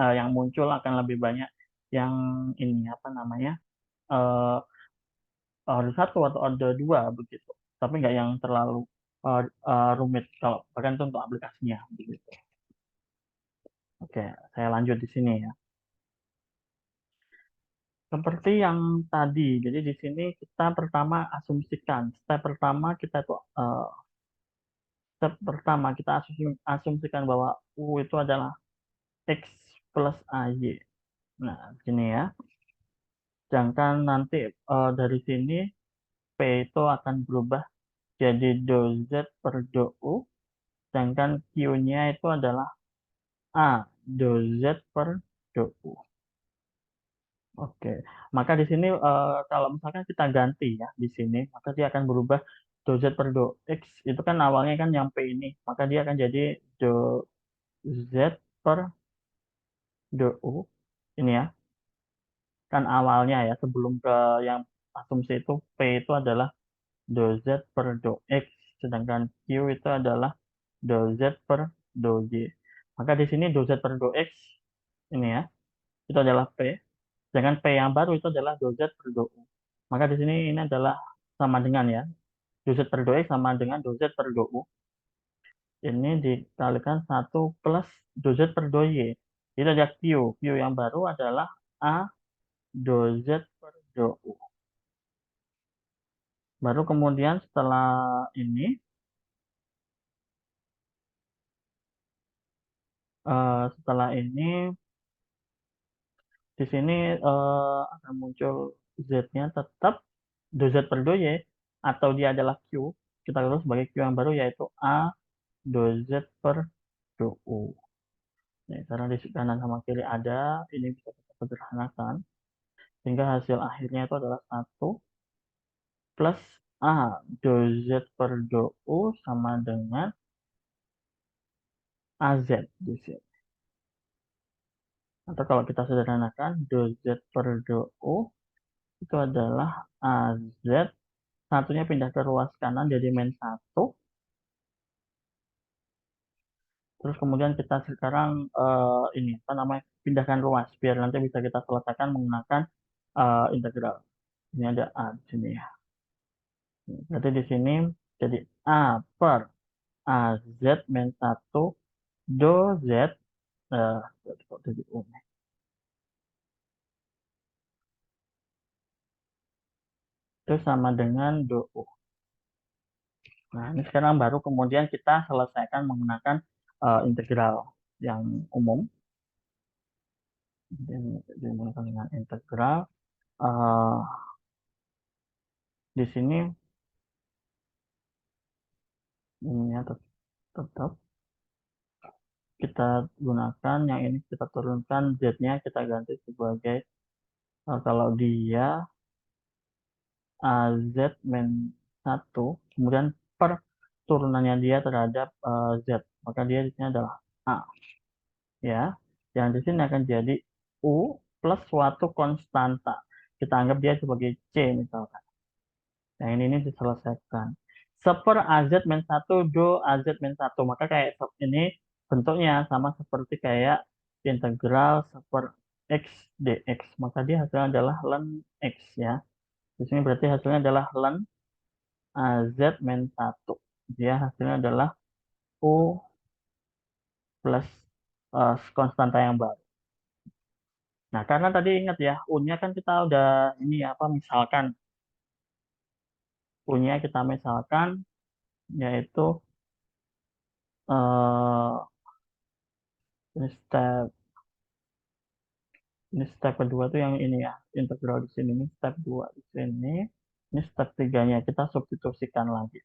yang muncul akan lebih banyak yang ini apa namanya uh, order satu atau order dua begitu. Tapi nggak yang terlalu rumit kalau bahkan itu untuk aplikasinya begitu. Oke, saya lanjut di sini ya. Seperti yang tadi, jadi di sini kita pertama asumsikan, step pertama kita asumsikan bahwa U itu adalah X plus AY. Nah, sini ya. Sedangkan nanti dari sini P itu akan berubah jadi do Z per do U, sedangkan Q-nya itu adalah A do Z per do U. Oke, maka di sini kalau misalkan kita ganti ya di sini, maka dia akan berubah do Z per do X itu kan awalnya kan yang P ini, maka dia akan jadi do Z per do U ini ya, kan awalnya ya sebelum ke yang asumsi itu P itu adalah do Z per do X, sedangkan Q itu adalah do Z per do Y. Maka di sini do Z per do X ini ya, itu adalah P. Sedangkan P yang baru itu adalah do Z per do U. Maka di sini ini adalah sama dengan ya, do Z per do X sama dengan do Z per do U. Ini dikalikan 1 plus do Z per do Y. Itu ada Q. Q yang baru adalah A do Z per do U. Baru kemudian setelah ini di sini akan muncul Z-nya tetap do Z per do Y atau dia adalah Q. Kita tulis sebagai Q yang baru yaitu A do Z per do U. Nah, karena di kanan sama kiri ada, ini bisa kita sederhanakan. Sehingga hasil akhirnya itu adalah 1 plus A do Z per do U sama dengan AZ di sini. Atau kalau kita sederhanakan, do Z per do U itu adalah AZ. Satunya pindah ke ruas kanan jadi min 1. Terus kemudian kita sekarang ini apa namanya pindahkan ruas biar nanti bisa kita selesaikan menggunakan integral. Ini ada A di sini ya. Berarti di sini jadi A per AZ min 1 do Z eh, jadi U. Itu sama dengan do U. Nah, ini sekarang baru kemudian kita selesaikan menggunakan integral yang umum. Dimulai dengan integral. eh, di sini ininya tetap kita gunakan yang ini kita turunkan Z-nya kita ganti sebagai kalau dia AZ min 1 kemudian per turunannya dia terhadap Z maka dia di sini adalah A ya yang di sini akan jadi U plus suatu konstanta Kita anggap dia sebagai C misalkan. Nah, ini diselesaikan. Seper AZ min 1 do AZ min 1. Maka kayak ini bentuknya sama seperti kayak integral seper X dx. Maka dia hasilnya adalah ln X ya. Di sini berarti hasilnya adalah ln AZ min 1. Dia hasilnya adalah U plus konstanta yang baru. Nah, karena tadi ingat ya, U-nya kan kita udah ini apa misalkan U-nya kita misalkan yaitu eh ini step kedua tuh yang ini ya, integral di sini ini step 2 di sini. Ini step tiganya kita substitusikan lagi.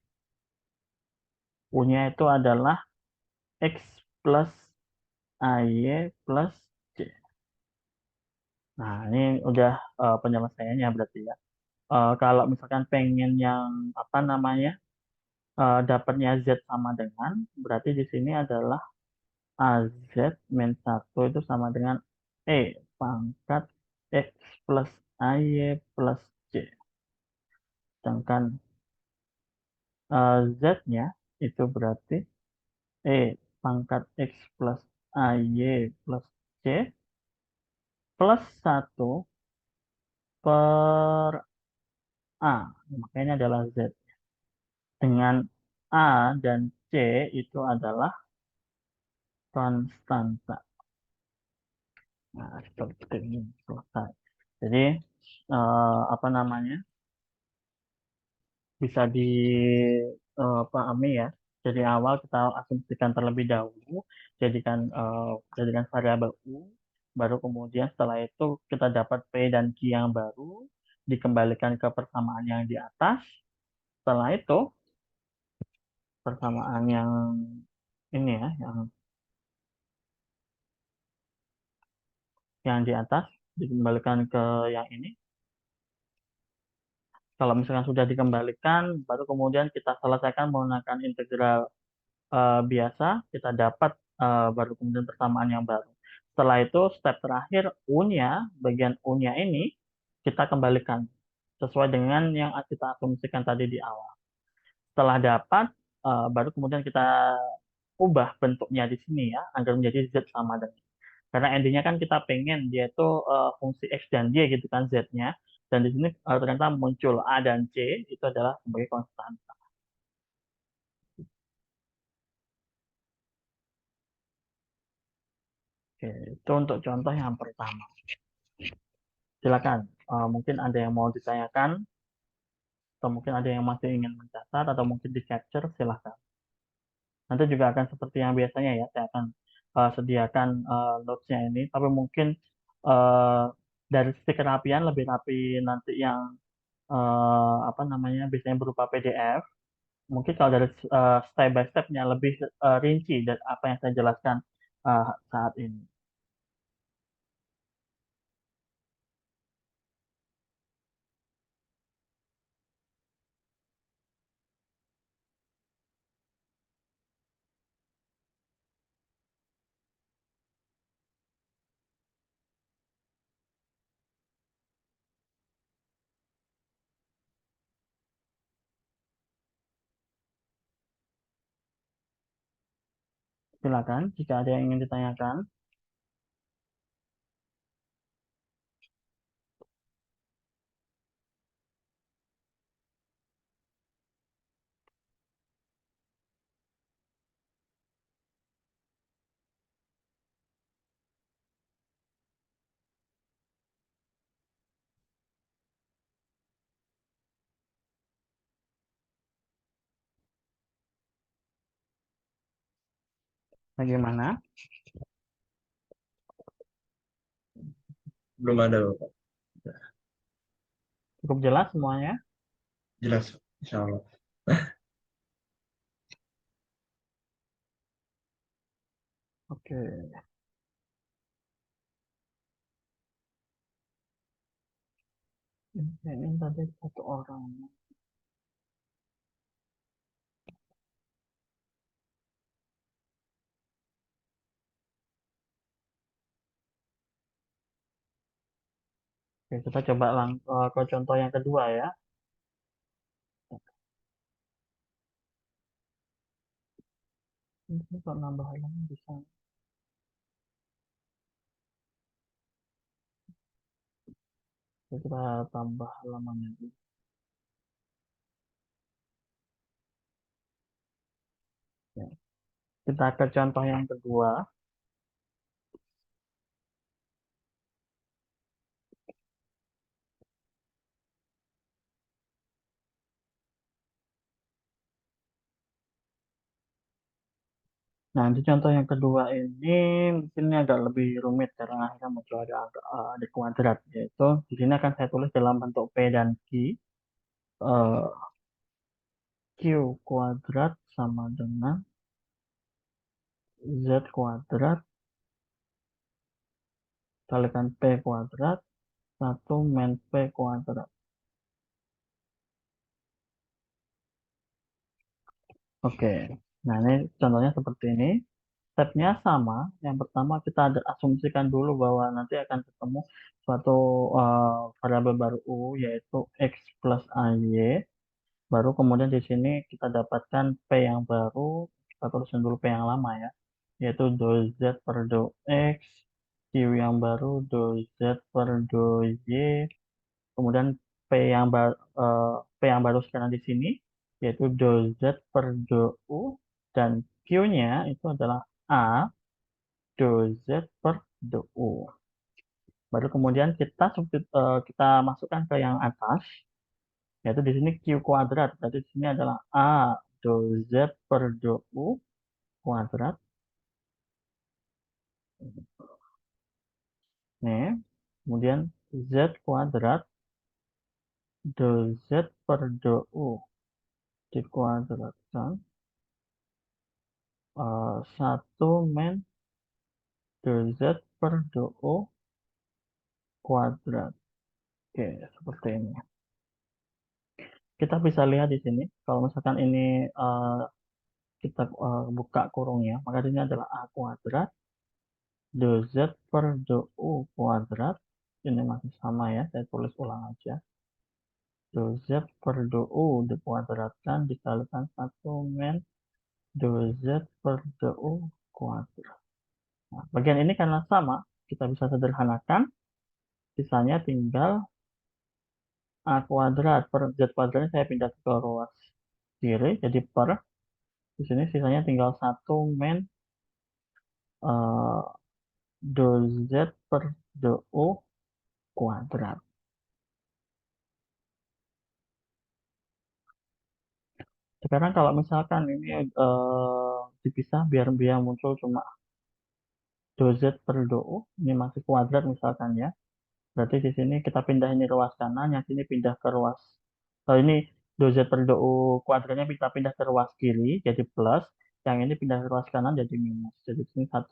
U-nya itu adalah X plus AY plus C. Nah, ini udah penyelesaiannya berarti ya. Kalau misalkan pengen yang apa namanya dapatnya Z sama dengan, berarti di sini adalah AZ min 1 itu sama dengan E pangkat X plus AY plus C. Sedangkan Z-nya itu berarti E pangkat X plus AY plus C plus 1 per A. Makanya adalah Z. Dengan A dan C itu adalah konstanta. Nah, seperti ini selesai. Jadi apa namanya bisa dipahami ya. Jadi awal kita asumsikan terlebih dahulu, jadikan variabel u, baru kemudian setelah itu kita dapat p dan q yang baru, dikembalikan ke persamaan yang di atas. Setelah itu persamaan yang ini ya, yang di atas dikembalikan ke yang ini. Kalau misalkan sudah dikembalikan, baru kemudian kita selesaikan menggunakan integral biasa, kita dapat baru kemudian persamaan yang baru. Setelah itu, step terakhir, U-nya, bagian U-nya ini, kita kembalikan sesuai dengan yang kita asumsikan tadi di awal. Setelah dapat, baru kemudian kita ubah bentuknya di sini ya, agar menjadi Z sama dengan. Karena endingnya kan kita pengen dia itu fungsi X dan Y gitu kan Z-nya. Dan di sini ternyata muncul A dan C, itu adalah sebagai konstan. Oke, itu untuk contoh yang pertama. Silakan, mungkin ada yang mau ditanyakan, atau mungkin ada yang masih ingin mencatat, atau mungkin di-capture, silakan. Nanti juga akan seperti yang biasanya ya, saya akan sediakan notes-nya ini, tapi mungkin eh, dari sisi kerapian lebih rapi nanti yang apa namanya biasanya berupa PDF. Mungkin kalau dari step by step-nya lebih rinci dari apa yang saya jelaskan saat ini. Silakan, jika ada yang ingin ditanyakan. Bagaimana? Belum ada Bapak. Cukup jelas semuanya? Jelas, insya Allah. Oke. Ini tadi satu orang. Oke, kita coba ke contoh yang kedua ya. Ini kok nambah halaman bisa. Kita tambah halamannya dulu. Ya. Kita ke contoh yang kedua. Nah, di contoh yang kedua ini mungkin ini agak lebih rumit karena akhirnya muncul ada kuadrat, yaitu di sini akan saya tulis dalam bentuk P dan Q. Eh, Q kuadrat sama dengan Z kuadrat kalikan P kuadrat 1 - P kuadrat. Oke, nah ini contohnya seperti ini. Stepnya sama. Yang pertama kita ada asumsikan dulu bahwa nanti akan ketemu suatu variabel baru U, yaitu X plus AY. Baru kemudian di sini kita dapatkan P yang baru. Kita tulisin dulu P yang lama ya, yaitu do Z per do X. Q yang baru do Z per do Y. Kemudian P yang baru P yang baru sekarang di sini yaitu do Z per do U, dan Q-nya itu adalah A do Z per do U. Baru kemudian kita masukkan ke yang atas, yaitu di sini Q kuadrat. Jadi di sini adalah A do Z per do U kuadrat. Nih, kemudian Z kuadrat do Z per do U dikuadratkan 1 do Z per do U kuadrat. Oke, seperti ini. Kita bisa lihat di sini, kalau misalkan ini kita buka kurungnya, maka ini adalah A kuadrat, do Z per do U kuadrat. Ini masih sama ya, saya tulis ulang aja. Do Z per do U dikuadratkan dikalikan 1 do Z per do U kuadrat. Nah, bagian ini karena sama, kita bisa sederhanakan. Sisanya tinggal A kuadrat per Z kuadratnya saya pindah ke ruas kiri, jadi per. Di sini sisanya tinggal 1 eh, do Z per do U kuadrat. Sekarang kalau misalkan ini dipisah biar biar muncul cuma do Z per do U, ini masih kuadrat misalkan ya. Berarti di sini kita pindah ini ruas kanan, yang sini pindah ke ruas. Kalau ini do Z per do U kuadratnya kita pindah ke ruas kiri, jadi plus. Yang ini pindah ke ruas kanan jadi minus. Jadi di sini 1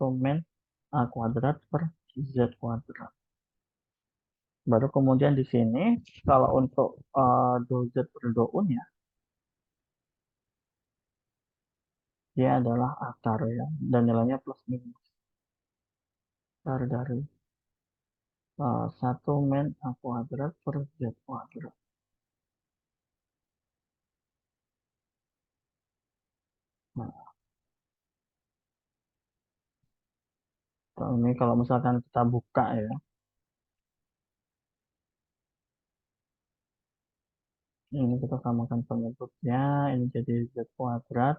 A kuadrat per Z kuadrat. Baru kemudian di sini kalau untuk do Z per do U-nya, dia adalah akar ya, dan nilainya plus minus. Akar dari 1 A kuadrat per Z kuadrat. Nah, ini kalau misalkan kita buka ya, ini kita samakan penyebutnya, ini jadi Z kuadrat,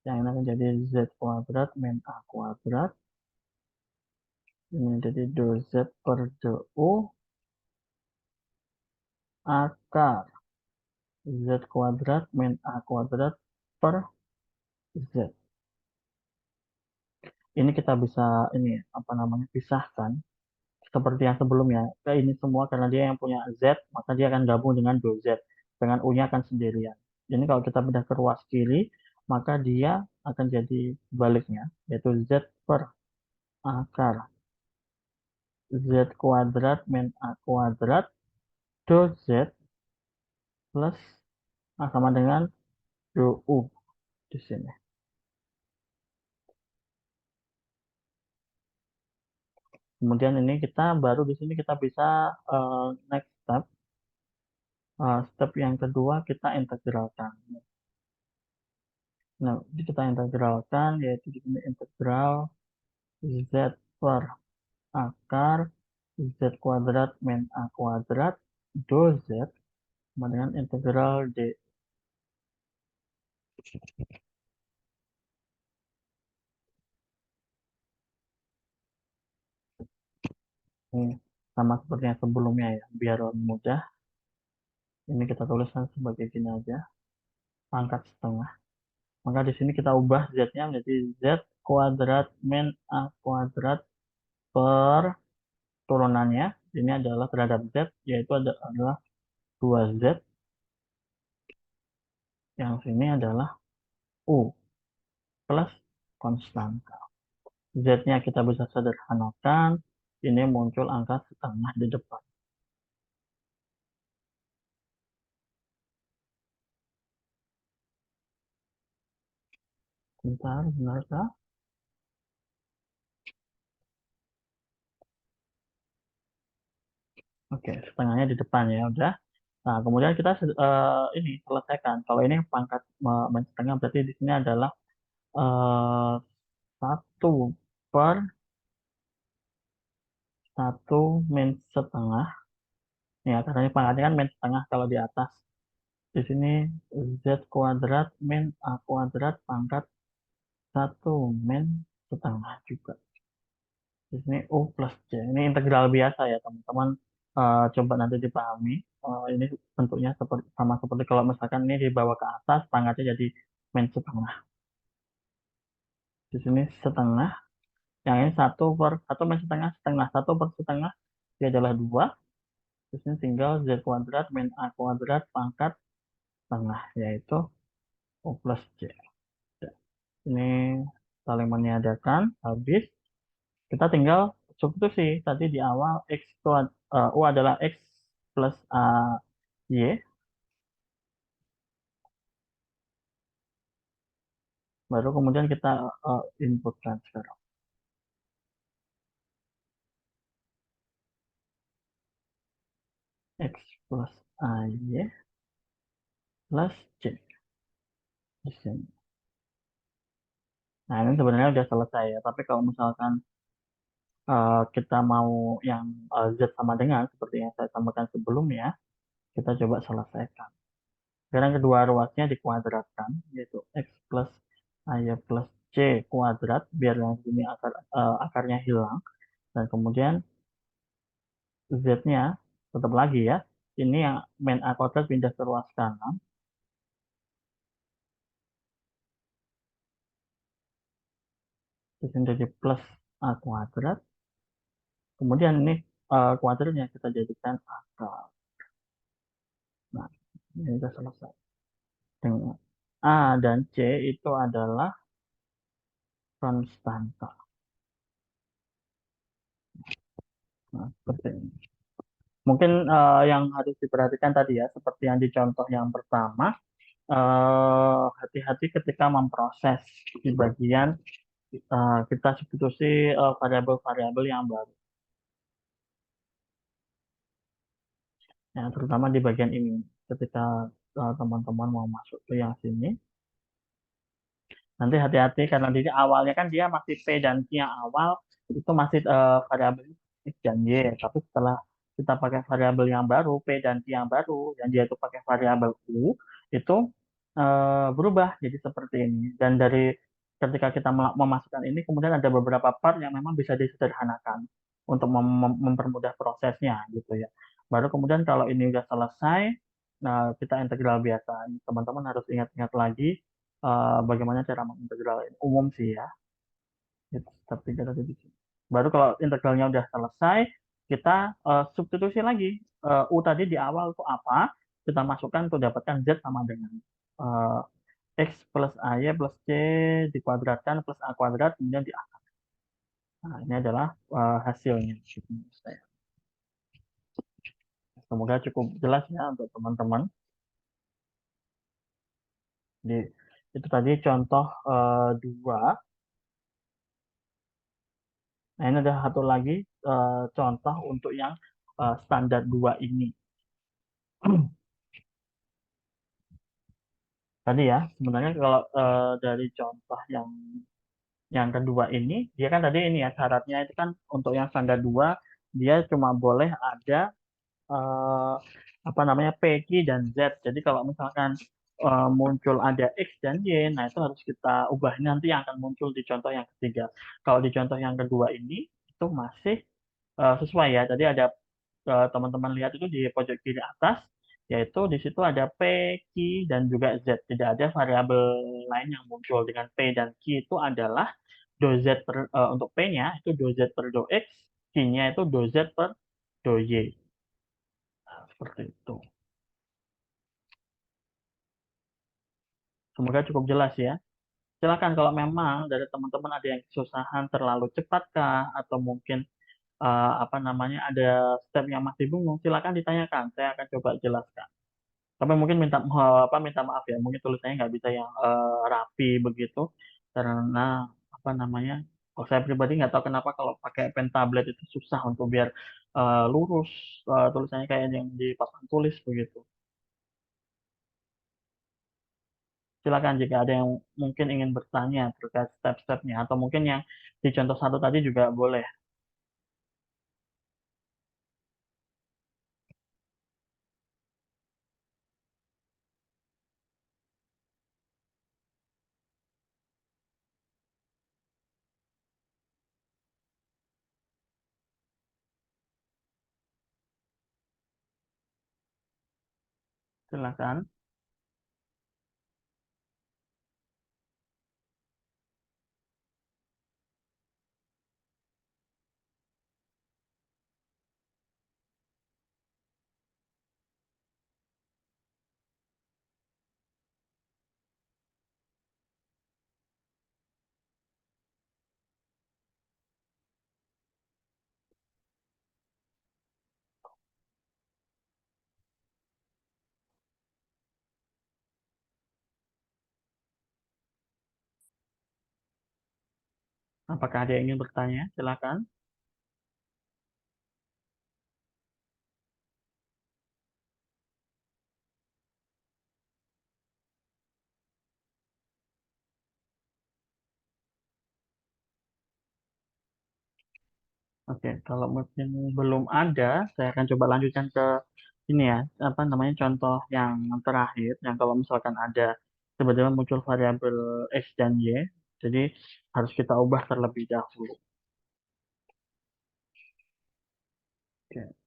yang ini akan jadi Z kuadrat min A kuadrat, ini jadi do Z per do U akar Z kuadrat min A kuadrat per Z. Ini kita bisa ini apa namanya pisahkan seperti yang sebelumnya. Ini semua karena dia yang punya Z, maka dia akan gabung dengan do Z. Dengan U-nya akan sendirian. Ini kalau kita pindah ke ruas kiri, maka dia akan jadi baliknya, yaitu Z per akar Z kuadrat min A kuadrat do Z plus sama dengan do U di sini. Kemudian ini kita baru di sini kita bisa next step. Step yang kedua kita integralkan. Nah, ini kita integralkan yaitu di sini integral z per akar z kuadrat min a kuadrat do z sama dengan integral d. Ini sama seperti yang sebelumnya ya, biar lebih mudah. Ini kita tuliskan sebagai gini aja, pangkat setengah. Maka di sini kita ubah z-nya menjadi z kuadrat min a kuadrat per turunannya. Ini adalah terhadap z, yaitu adalah 2z. Yang sini adalah u plus konstanta. Z-nya kita bisa sederhanakan. Ini muncul angka setengah di depan. Bentar. Oke, setengahnya di depan ya, udah. Nah, kemudian kita ini selesaikan. Kalau ini pangkat setengah, berarti di sini adalah eh, 1 per 1 min setengah. Ya, karena ini pangkatnya kan min setengah kalau di atas. Di sini z kuadrat min a kuadrat pangkat 1 min setengah juga. Di sini u plus c. Ini integral biasa ya, teman-teman. Coba nanti dipahami. Ini bentuknya sama seperti kalau misalkan ini dibawa ke atas, pangkatnya jadi min setengah. Di sini setengah. Yang ini 1 min setengah, setengah. 1/setengah. Dia adalah 2. Di sini tinggal z kuadrat min a kuadrat pangkat setengah, yaitu u plus c. Ini saling meniadakan, habis. Kita tinggal substitusi tadi di awal u adalah x plus a y, baru kemudian kita inputkan sekarang x plus a y plus c di sini. Nah, ini sebenarnya udah selesai ya, tapi kalau misalkan kita mau yang z sama dengan seperti yang saya sampaikan sebelumnya, kita coba selesaikan. Sekarang kedua ruasnya dikuadratkan, yaitu x plus a y plus c kuadrat, biar yang sini akarnya hilang. Dan kemudian z-nya tetap lagi ya. Ini yang min a kuadrat pindah ke ruas kanan. Di sini jadi plus a kuadrat. Kemudian ini kuadratnya kita jadikan akar. Nah, ini sudah selesai. Dengan a dan c itu adalah konstanta. Nah, seperti ini. Mungkin yang harus diperhatikan tadi ya, seperti yang di contoh yang pertama, hati-hati ketika memproses di bagian kita substitusi variabel-variabel yang baru. Ya, terutama di bagian ini, ketika teman-teman mau masuk ke yang sini, nanti hati-hati karena di awalnya kan dia masih P dan Q yang awal itu masih variabel X dan Y, tapi setelah kita pakai variabel yang baru P dan Q yang baru yang dia itu pakai variabel U, itu berubah jadi seperti ini. Dan dari ketika kita memasukkan ini kemudian ada beberapa part yang memang bisa disederhanakan untuk mempermudah prosesnya gitu ya. Baru kemudian kalau ini udah selesai, nah kita integral biasa. Teman-teman harus ingat-ingat lagi bagaimana cara mengintegral ini. Umum sih ya. Itu step 3 tadi di sini. Baru kalau integralnya udah selesai, kita substitusi lagi. U tadi di awal itu apa? Kita masukkan untuk dapatkan Z sama dengan uh, X plus AY plus C dikuadratkan plus A kuadrat, kemudian di akar. Nah, ini adalah hasilnya. Semoga cukup jelas ya untuk teman-teman. Jadi, itu tadi contoh 2. Nah, ini ada satu lagi contoh untuk yang standar 2 ini. Tadi ya, sebenarnya kalau dari contoh yang kedua ini, dia kan tadi ini ya syaratnya itu kan untuk yang standar 2 dia cuma boleh ada eh, apa namanya P, Q, dan Z. Jadi kalau misalkan muncul ada X dan Y, nah itu harus kita ubah. Ini nanti yang akan muncul di contoh yang ketiga. Kalau di contoh yang kedua ini itu masih sesuai ya. Tadi ada teman-teman lihat itu di pojok kiri atas, yaitu di situ ada P, Q, dan juga Z. Tidak ada variabel lain yang muncul dengan P dan Q itu adalah do Z untuk P-nya itu do Z per do X, Q-nya itu do Z per do Y. Nah, seperti itu. Semoga cukup jelas ya. Silakan kalau memang dari teman-teman ada yang kesusahan terlalu cepatkah atau mungkin apa namanya ada step yang masih bingung, silakan ditanyakan. Saya akan coba jelaskan. Tapi mungkin minta maaf ya, mungkin tulisannya nggak bisa yang rapi begitu karena apa namanya? Kalau saya pribadi nggak tahu kenapa kalau pakai pen tablet itu susah untuk biar lurus tulisannya kayak yang di papan tulis begitu. Silakan jika ada yang mungkin ingin bertanya terkait step-stepnya atau mungkin yang di contoh satu tadi juga boleh. Silakan. Apakah ada yang ingin bertanya? Silakan. Oke, kalau mungkin belum ada, saya akan coba lanjutkan ke ini ya, apa namanya contoh yang terakhir, yang kalau misalkan ada tiba-tiba muncul variabel X dan Y, jadi harus kita ubah terlebih dahulu. Oke.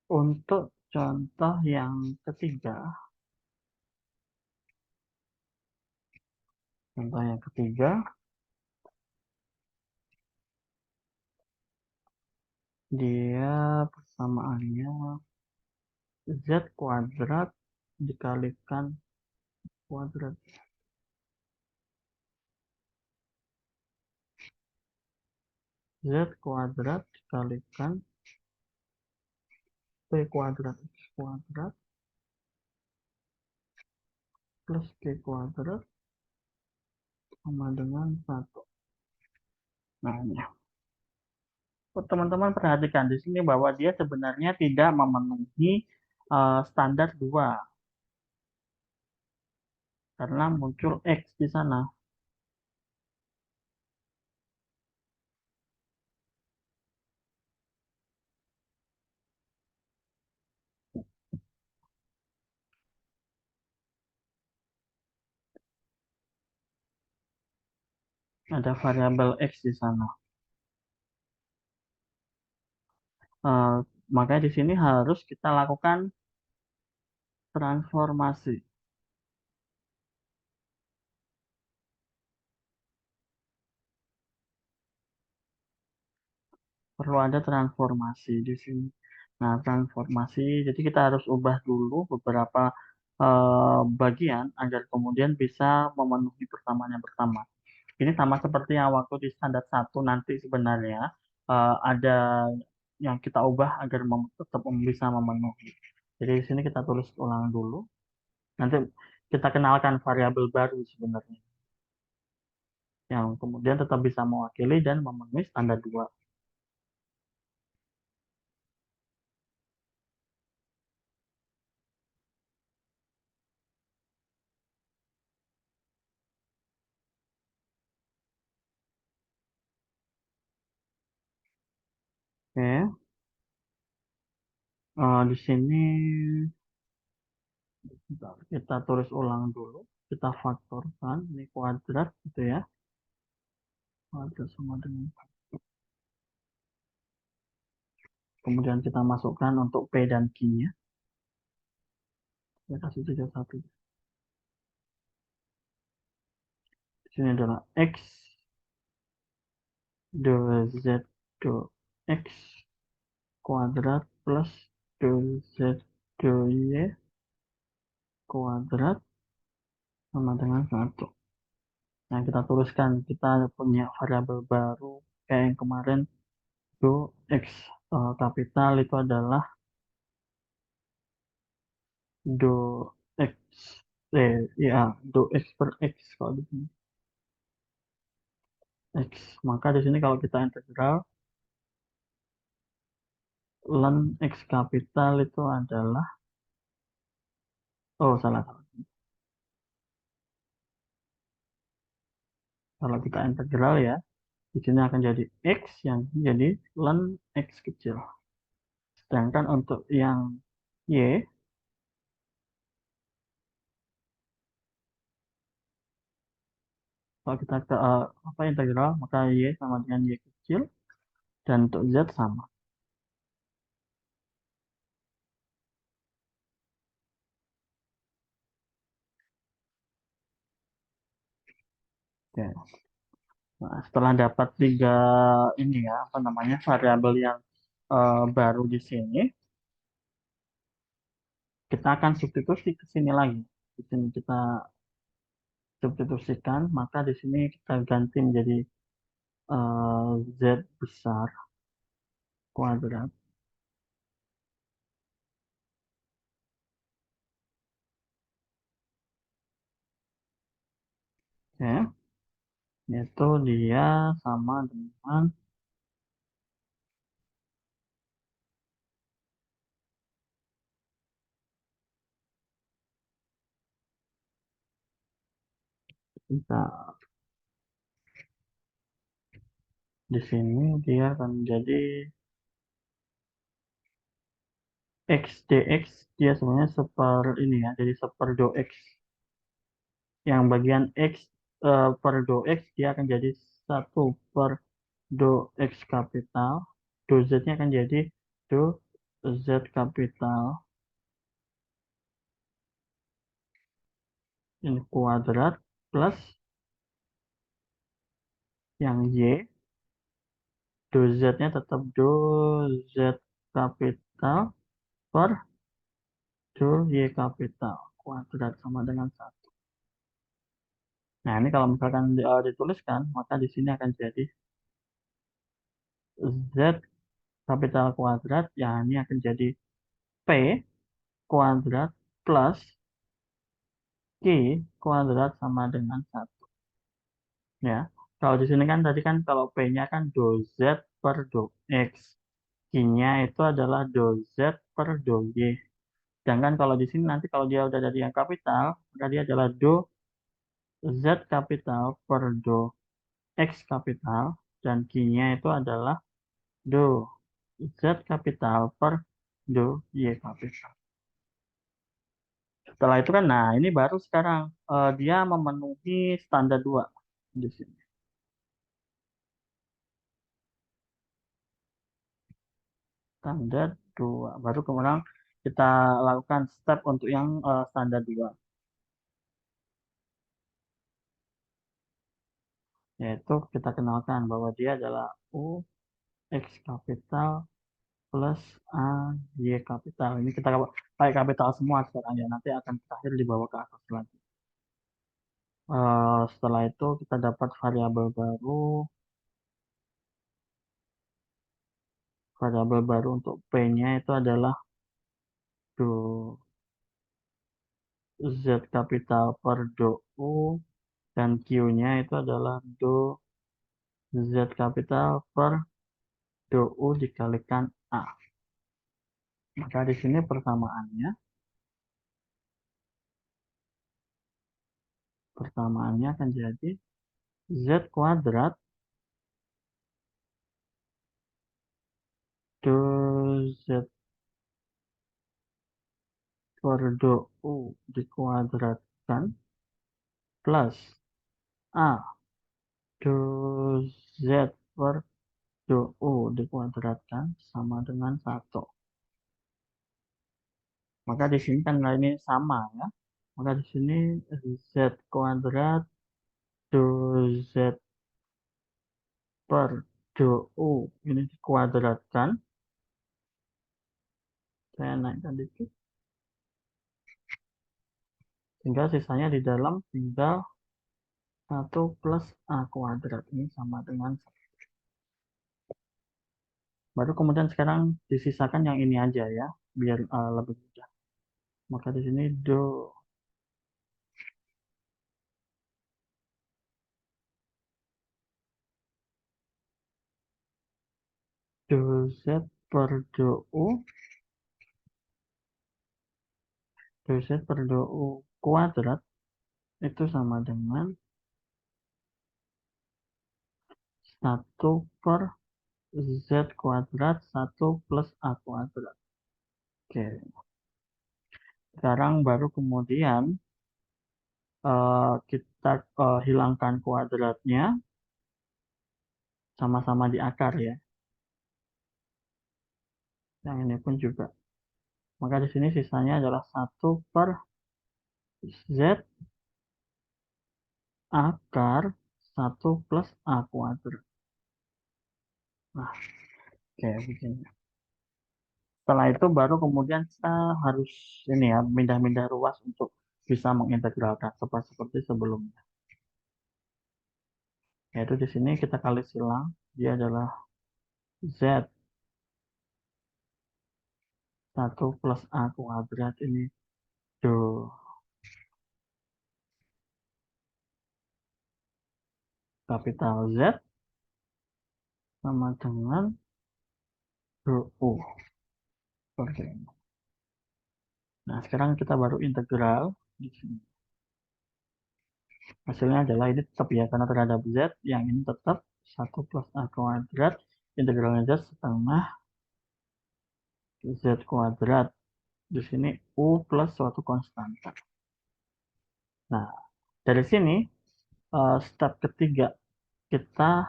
Untuk contoh yang ketiga, contoh yang ketiga, dia persamaannya Z kuadrat dikalikan kuadrat. Z kuadrat dikalikan P kuadrat X kuadrat plus Q kuadrat sama dengan 1. Nah, ini. Teman-teman perhatikan di sini bahwa dia sebenarnya tidak memenuhi standar 2 karena muncul X di sana. Ada variabel X di sana. Eh, Makanya di sini harus kita lakukan transformasi. Perlu ada transformasi di sini. Nah, transformasi, jadi kita harus ubah dulu beberapa bagian agar kemudian bisa memenuhi persamaan yang pertama. Ini sama seperti yang waktu di standar satu nanti sebenarnya ada yang kita ubah agar tetap bisa memenuhi. Jadi di sini kita tulis ulang dulu. Nanti kita kenalkan variabel baru sebenarnya yang kemudian tetap bisa mewakili dan memenuhi standar 2. Oke. Di sini kita tulis ulang dulu. Kita faktorkan ini kuadrat gitu ya. Kuadrat sama dengan, kemudian kita masukkan untuk P dan Q-nya. Kita kasih 31. Di sini adalah X dua Z dua X kuadrat plus 2Z 2Y kuadrat sama dengan 1. Nah, kita tuliskan, kita punya variabel baru kayak yang kemarin, do X kapital itu adalah do X, ya, do X per X kalau di sini. X. Maka di sini kalau kita integral, ln X kapital itu adalah, oh salah. Kalau kita integral ya, di sini akan jadi X yang jadi ln X kecil. Sedangkan untuk yang Y, kalau kita ke integral, maka Y sama dengan Y kecil, dan untuk Z sama. Oke. Nah, setelah dapat tiga ini ya, apa namanya, variabel yang baru di sini, kita akan substitusi ke sini lagi. Di sini kita substitusikan, maka di sini kita ganti menjadi Z besar kuadrat. Ya, yaitu dia sama dengan kita di sini dia akan menjadi X dx, dia sebenarnya seper ini ya, jadi seper do X. Yang bagian X per do X dia akan jadi 1/do X kapital. Do Z-nya akan jadi do Z kapital ini kuadrat plus yang Y, do Z-nya tetap do Z kapital per do Y kapital kuadrat sama dengan 1. Nah, ini kalau misalkan dituliskan, maka di sini akan jadi Z kapital kuadrat, ya ini akan jadi P kuadrat plus Q kuadrat sama dengan 1. Ya, kalau di sini kan tadi kan kalau P-nya kan do Z per do X. Q-nya itu adalah do Z per do Y. Sedangkan kalau di sini nanti kalau dia udah dari yang kapital, maka dia adalah do Z kapital per do X kapital. Dan Q-nya itu adalah do Z kapital per do Y kapital. Setelah itu kan, nah ini baru sekarang dia memenuhi standar 2 di sini. Standar 2. Baru kemudian kita lakukan step untuk yang standar 2. Yaitu kita kenalkan bahwa dia adalah U X kapital plus AY kapital. Ini kita pakai kapital semua sekarang ya. Nanti akan terakhir dibawa ke atas lagi. Setelah itu kita dapat variabel baru. Variabel baru untuk P-nya itu adalah do Z kapital per do U, dan Q-nya itu adalah do Z kapital per do U dikalikan A. Maka di sini persamaannya akan jadi Z kuadrat do Z per do U dikuadratkan plus A do Z per do U dikuadratkan sama dengan 1. Maka di sini kan ini sama ya. Maka di sini Z kuadrat do Z per do U ini dikuadratkan. Saya naikkan dikit. Sehingga sisanya di dalam tinggal 1 plus A kuadrat. Ini sama dengan 1. Baru kemudian sekarang disisakan yang ini aja ya. Biar lebih mudah. Maka di sini do Z per do U Z per do U kuadrat itu sama dengan 1 per Z kuadrat 1 plus A kuadrat. Oke. Sekarang baru kemudian kita hilangkan kuadratnya. Sama-sama di akar ya. Yang ini pun juga. Maka di sini sisanya adalah 1 per Z akar 1 plus A kuadrat. Nah, oke begini. Setelah itu baru kemudian kita harus ini ya, pindah-pindah ruas untuk bisa mengintegralkan seperti sebelumnya. Yaitu di sini kita kali silang, dia adalah Z 1 plus A kuadrat ini do kapital Z sama dengan do U. Seperti ini. Nah, sekarang kita baru integral di sini. Hasilnya adalah ini tetap ya, karena terhadap Z, yang ini tetap 1 plus A kuadrat, integralnya Z setengah Z kuadrat. Di sini U plus suatu konstanta. Nah, dari sini, step ketiga, kita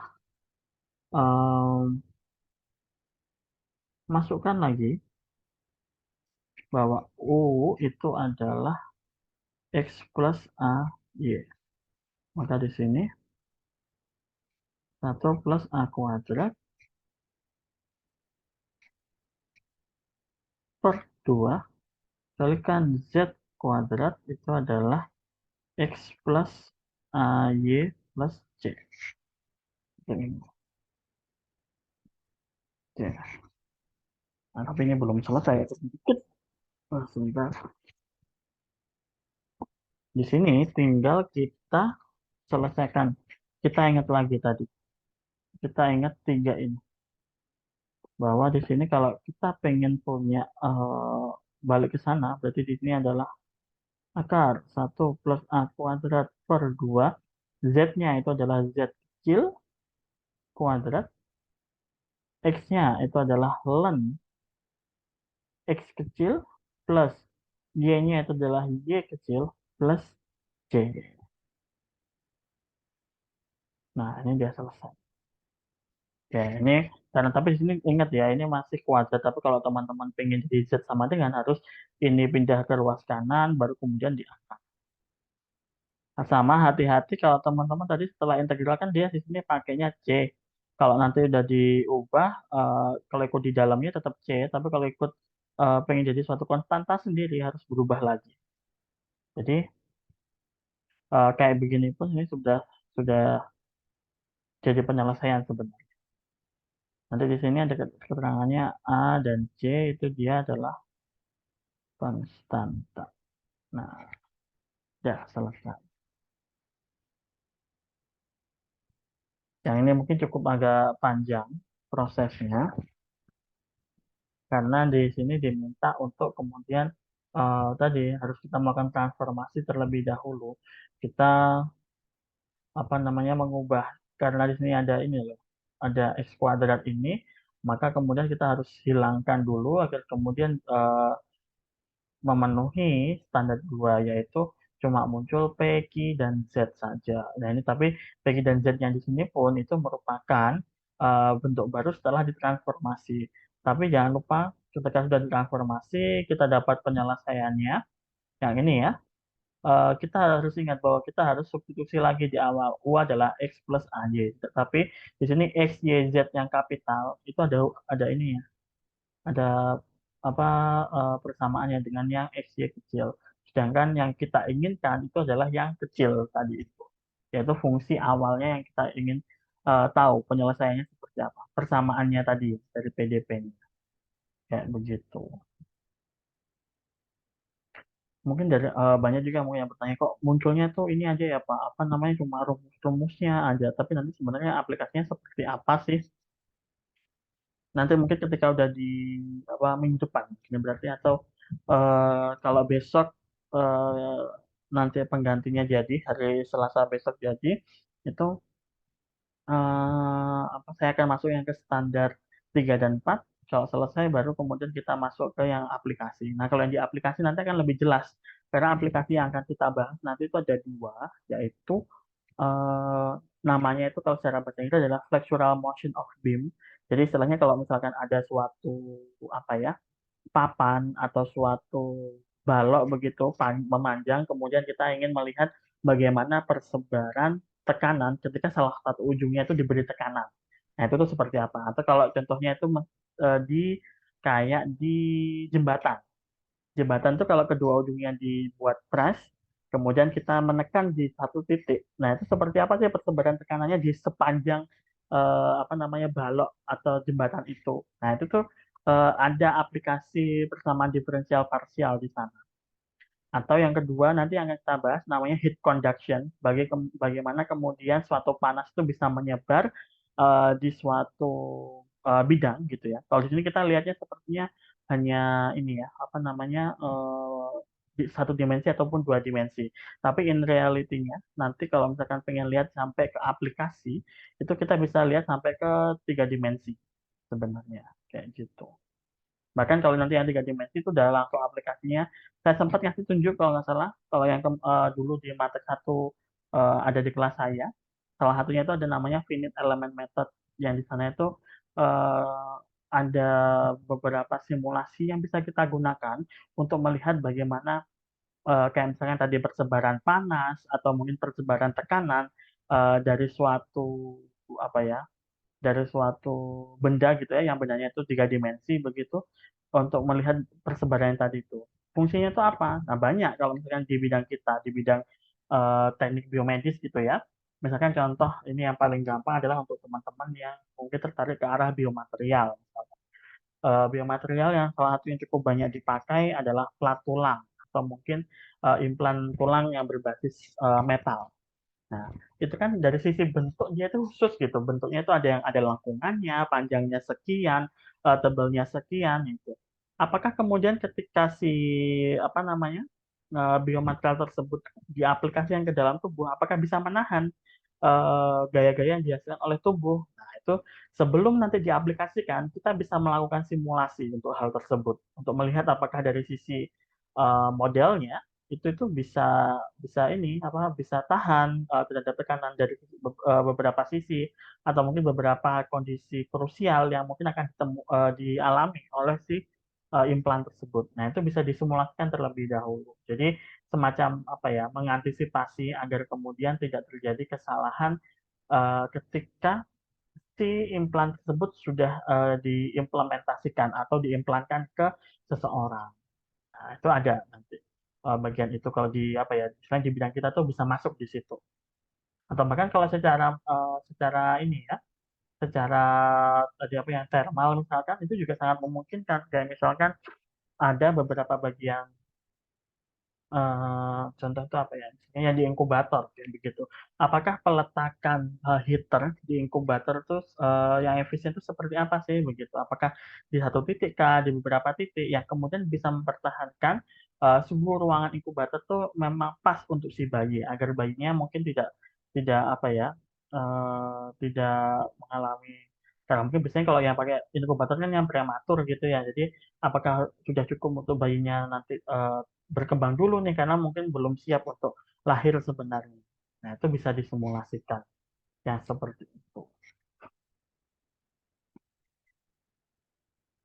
masukkan lagi bahwa U itu adalah X plus AY. Maka di sini 1 plus A kuadrat per 2 kalikan Z kuadrat itu adalah X plus AY plus C. Ini. Oke. Nah, tapi ini belum selesai. Sedikit. Sebentar. Di sini tinggal kita selesaikan. Kita ingat lagi tadi. Kita ingat 3 ini. Bahwa di sini kalau kita pengen punya balik ke sana, berarti di sini adalah akar 1 plus A kuadrat per 2. Z-nya itu adalah Z kecil kuadrat. X-nya itu adalah ln X kecil plus Y-nya itu adalah Y kecil plus C. Nah, ini dia selesai. Oke, ini karena tapi di sini ingat ya, ini masih kuadrat. Tapi kalau teman-teman pengen jadi Z sama dengan harus ini pindah ke ruas kanan, baru kemudian diangkat. Nah, sama hati-hati kalau teman-teman tadi setelah integral kan dia di sini pakainya C. Kalau nanti udah diubah, kalau ikut di dalamnya tetap C, tapi kalau ikut pengen jadi suatu konstanta sendiri harus berubah lagi. Jadi kayak begini pun ini sudah jadi penyelesaian sebenarnya. Nanti di sini ada keterangannya A dan C itu dia adalah konstanta. Nah, udah selesai. Yang ini mungkin cukup agak panjang prosesnya karena di sini diminta untuk kemudian tadi harus kita melakukan transformasi terlebih dahulu. Kita apa namanya mengubah karena di sini ada ini loh, ada x kuadrat ini, maka kemudian kita harus hilangkan dulu agar kemudian memenuhi standar 2 yaitu cuma muncul P, Q, dan Z saja. Nah ini tapi P, Q, dan Z yang di sini pun itu merupakan bentuk baru setelah ditransformasi. Tapi jangan lupa ketika sudah ditransformasi kita dapat penyelesaiannya yang ini ya. Kita harus ingat bahwa kita harus substitusi lagi di awal. U adalah X plus AY. Tapi di sini X, Y, Z yang kapital itu ada ini ya, ada apa persamaannya dengan yang XY kecil. Sedangkan yang kita inginkan itu adalah yang kecil tadi itu, yaitu fungsi awalnya yang kita ingin tahu penyelesaiannya seperti apa. Persamaannya tadi dari PDP-nya. Kayak begitu. Mungkin dari banyak juga mungkin yang bertanya kok munculnya tuh ini aja ya Pak, apa namanya cuma rumus-rumusnya aja, tapi nanti sebenarnya aplikasinya seperti apa sih? Nanti mungkin ketika udah di apa minggu depan ini berarti atau kalau besok eh, nanti penggantinya jadi hari Selasa besok jadi itu apa saya akan masuk yang ke standar 3 dan 4. Kalau selesai baru kemudian kita masuk ke yang aplikasi. Nah, kalau yang di aplikasi nanti akan lebih jelas karena aplikasi yang akan kita bahas nanti itu ada dua, yaitu eh, namanya itu kalau secara bahasa Inggris adalah flexural motion of beam. Jadi istilahnya kalau misalkan ada suatu apa ya papan atau suatu balok begitu memanjang, kemudian kita ingin melihat bagaimana persebaran tekanan ketika salah satu ujungnya itu diberi tekanan. Nah, itu tuh seperti apa? Atau kalau contohnya itu di kayak di jembatan. Jembatan itu kalau kedua ujungnya dibuat pras, kemudian kita menekan di satu titik. Nah, itu seperti apa sih persebaran tekanannya di sepanjang apa namanya balok atau jembatan itu. Nah, itu tuh ada aplikasi persamaan diferensial parsial di sana. Atau yang kedua nanti yang akan kita bahas namanya heat conduction. Bagaimana kemudian suatu panas itu bisa menyebar di suatu bidang gitu ya. Kalau di sini kita lihatnya sepertinya hanya ini ya, apa namanya di satu dimensi ataupun dua dimensi. Tapi in reality-nya nanti kalau misalkan pengen lihat sampai ke aplikasi, itu kita bisa lihat sampai ke tiga dimensi sebenarnya kayak gitu. Bahkan kalau nanti yang tiga dimensi itu udah langsung aplikasinya. Saya sempat ngasih tunjuk kalau nggak salah, kalau yang dulu di Matek 1 ada di kelas saya. Salah satunya itu ada namanya finite element method yang di sana itu eh, ada beberapa simulasi yang bisa kita gunakan untuk melihat bagaimana kayak misalnya tadi persebaran panas atau mungkin persebaran tekanan dari suatu apa ya dari suatu benda gitu ya, yang bendanya itu tiga dimensi begitu, untuk melihat persebaran yang tadi itu. Fungsinya itu apa? Nah, banyak kalau misalkan di bidang kita, di bidang teknik biomedis gitu ya. Misalkan contoh ini yang paling gampang adalah untuk teman-teman yang mungkin tertarik ke arah biomaterial. Biomaterial yang salah satu yang cukup banyak dipakai adalah plat tulang atau mungkin implan tulang yang berbasis metal. Nah, itu kan dari sisi bentuk dia itu khusus gitu. Bentuknya itu ada yang ada lengkungannya, panjangnya sekian, tebalnya sekian gitu. Apakah kemudian ketika si apa namanya biomaterial tersebut diaplikasikan ke dalam tubuh, apakah bisa menahan gaya-gaya yang dihasilkan oleh tubuh? Nah, itu sebelum nanti diaplikasikan, kita bisa melakukan simulasi untuk hal tersebut, untuk melihat apakah dari sisi modelnya itu bisa bisa ini apa bisa tahan terhadap tekanan dari beberapa sisi atau mungkin beberapa kondisi krusial yang mungkin akan dialami oleh si implan tersebut. Nah, itu bisa disimulasikan terlebih dahulu. Jadi semacam apa ya mengantisipasi agar kemudian tidak terjadi kesalahan ketika si implan tersebut sudah diimplementasikan atau diimplankan ke seseorang. Nah, itu ada nanti bagian itu kalau di apa ya, selain di bidang kita tuh bisa masuk di situ. Atau bahkan kalau secara ini ya, secara tadi apa yang thermal misalkan itu juga sangat memungkinkan. Kayak misalkan ada beberapa bagian contoh itu apa ya, misalnya yang di inkubator kayak begitu. Apakah peletakan heater di inkubator itu yang efisien itu seperti apa sih begitu? Apakah di satu titik kah, di beberapa titik yang kemudian bisa mempertahankan suhu ruangan inkubator tuh memang pas untuk si bayi agar bayinya mungkin tidak tidak apa ya tidak mengalami karena mungkin biasanya kalau yang pakai inkubator kan yang prematur gitu ya. Jadi apakah sudah cukup untuk bayinya nanti berkembang dulu nih karena mungkin belum siap untuk lahir sebenarnya. Nah, itu bisa disimulasikan yang seperti itu.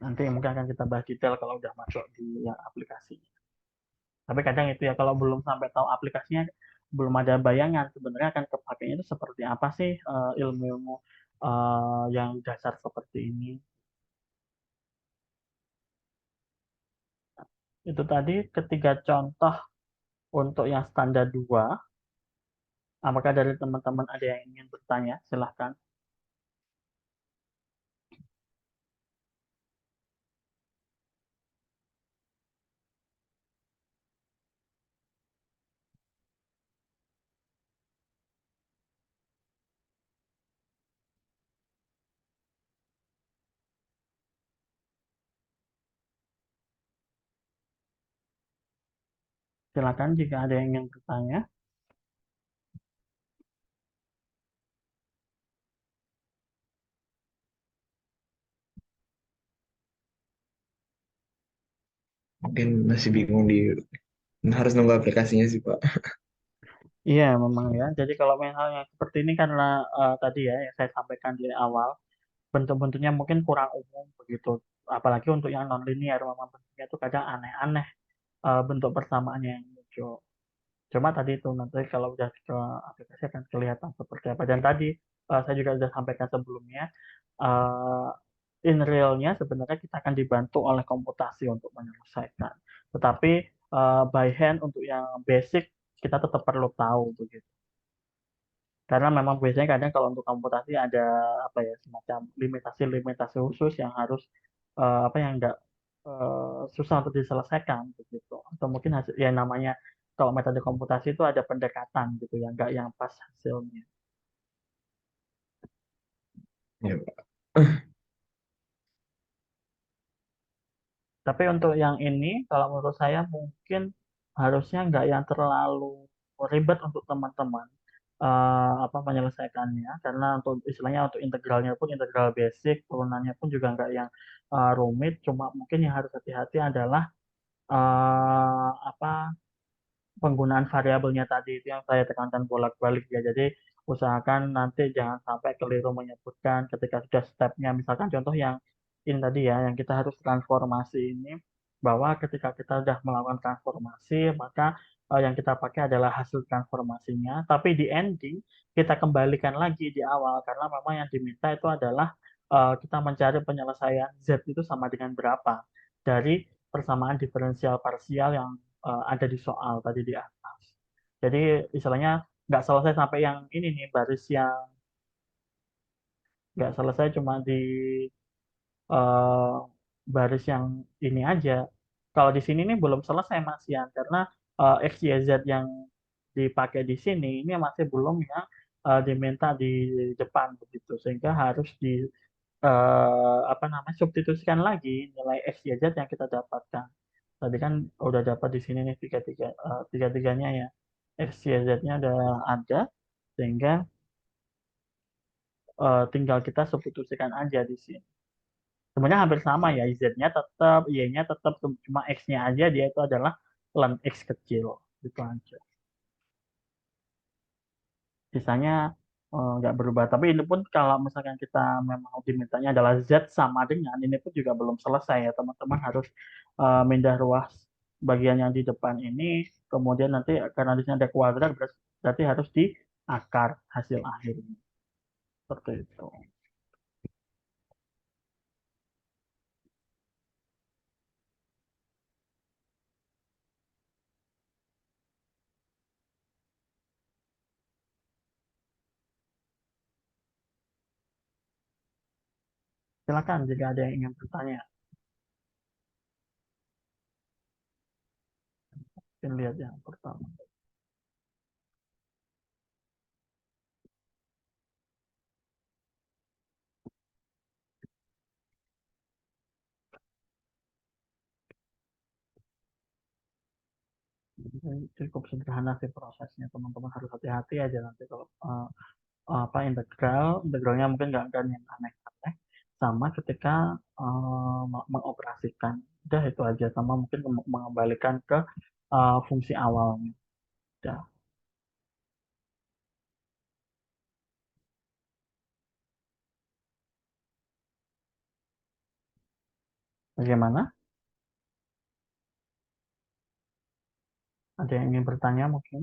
Nanti mungkin akan kita bahas detail kalau udah masuk di yang aplikasi. Tapi kadang itu ya kalau belum sampai tahu aplikasinya belum ada bayangan sebenarnya akan kepakainya itu seperti apa sih ilmu-ilmu yang dasar seperti ini. Itu tadi ketiga contoh untuk yang standar 2. Apakah dari teman-teman ada yang ingin bertanya? Silahkan. Silakan jika ada yang ingin bertanya. Mungkin masih bingung di harus nunggu aplikasinya sih Pak. Iya, memang ya. Jadi kalau misalnya seperti ini karena tadi ya yang saya sampaikan di awal, bentuk-bentuknya mungkin kurang umum begitu. Apalagi untuk yang non-linear, memang bentuknya itu kadang aneh-aneh bentuk persamaannya yang muncul. Cuma tadi itu nanti kalau udah ke aplikasi akan kelihatan seperti apa. Dan tadi saya juga sudah sampaikan sebelumnya, eh, in realnya sebenarnya kita akan dibantu oleh komputasi untuk menyelesaikan. Tetapi by hand untuk yang basic kita tetap perlu tahu begitu. Karena memang biasanya kadang kalau untuk komputasi ada apa ya semacam limitasi-limitasi khusus yang harus apa yang enggak susah untuk diselesaikan begitu. Atau mungkin hasil ya namanya kalau metode komputasi itu ada pendekatan gitu ya, enggak yang pas hasilnya. Ya, Pak. Tapi untuk yang ini kalau menurut saya mungkin harusnya enggak yang terlalu ribet untuk teman-teman apa menyelesaikannya karena untuk istilahnya untuk integralnya pun integral basic turunannya pun juga enggak yang rumit cuma mungkin yang harus hati-hati adalah apa penggunaan variabelnya tadi itu yang saya tekankan bolak-balik ya. Jadi usahakan nanti jangan sampai keliru menyebutkan ketika sudah stepnya. Misalkan contoh yang ini tadi ya, yang kita harus transformasi ini, bahwa ketika kita sudah melakukan transformasi, maka yang kita pakai adalah hasil transformasinya. Tapi di ending kita kembalikan lagi di awal karena memang yang diminta itu adalah kita mencari penyelesaian Z itu sama dengan berapa dari persamaan diferensial parsial yang ada di soal tadi di atas. Jadi istilahnya nggak selesai sampai yang ini nih baris yang nggak selesai cuma di eh, baris yang ini aja. Kalau di sini nih belum selesai Mas Yan karena X, Y, Z yang dipakai di sini ini masih belum yang diminta di depan begitu sehingga harus di apa namanya substitusikan lagi nilai X, Y, Z yang kita dapatkan. Tadi kan udah dapat di sini nih tiga-tiganya ya. X, Y, Z-nya udah ada, sehingga tinggal kita substitusikan aja di sini. Sebenarnya hampir sama ya, Z-nya tetap, Y-nya tetap, cuma X-nya aja dia itu adalah ln X kecil. Gitu aja. Sisanya nggak berubah. Tapi ini pun kalau misalkan kita memang dimintanya adalah Z sama dengan, ini pun juga belum selesai ya. Teman-teman harus mindah ruas bagian yang di depan ini, kemudian nanti karena di sini ada kuadrat, berarti harus di akar hasil akhirnya. Seperti itu. Silakan jika ada yang ingin bertanya. Mungkin lihat yang pertama. Ini cukup sederhana sih prosesnya, teman-teman harus hati-hati aja nanti kalau apa integralnya mungkin nggak akan yang aneh-aneh, sama ketika mengoperasikan, udah itu aja, sama mungkin mengembalikan ke fungsi awalnya. Udah. Bagaimana? Ada yang ingin bertanya mungkin?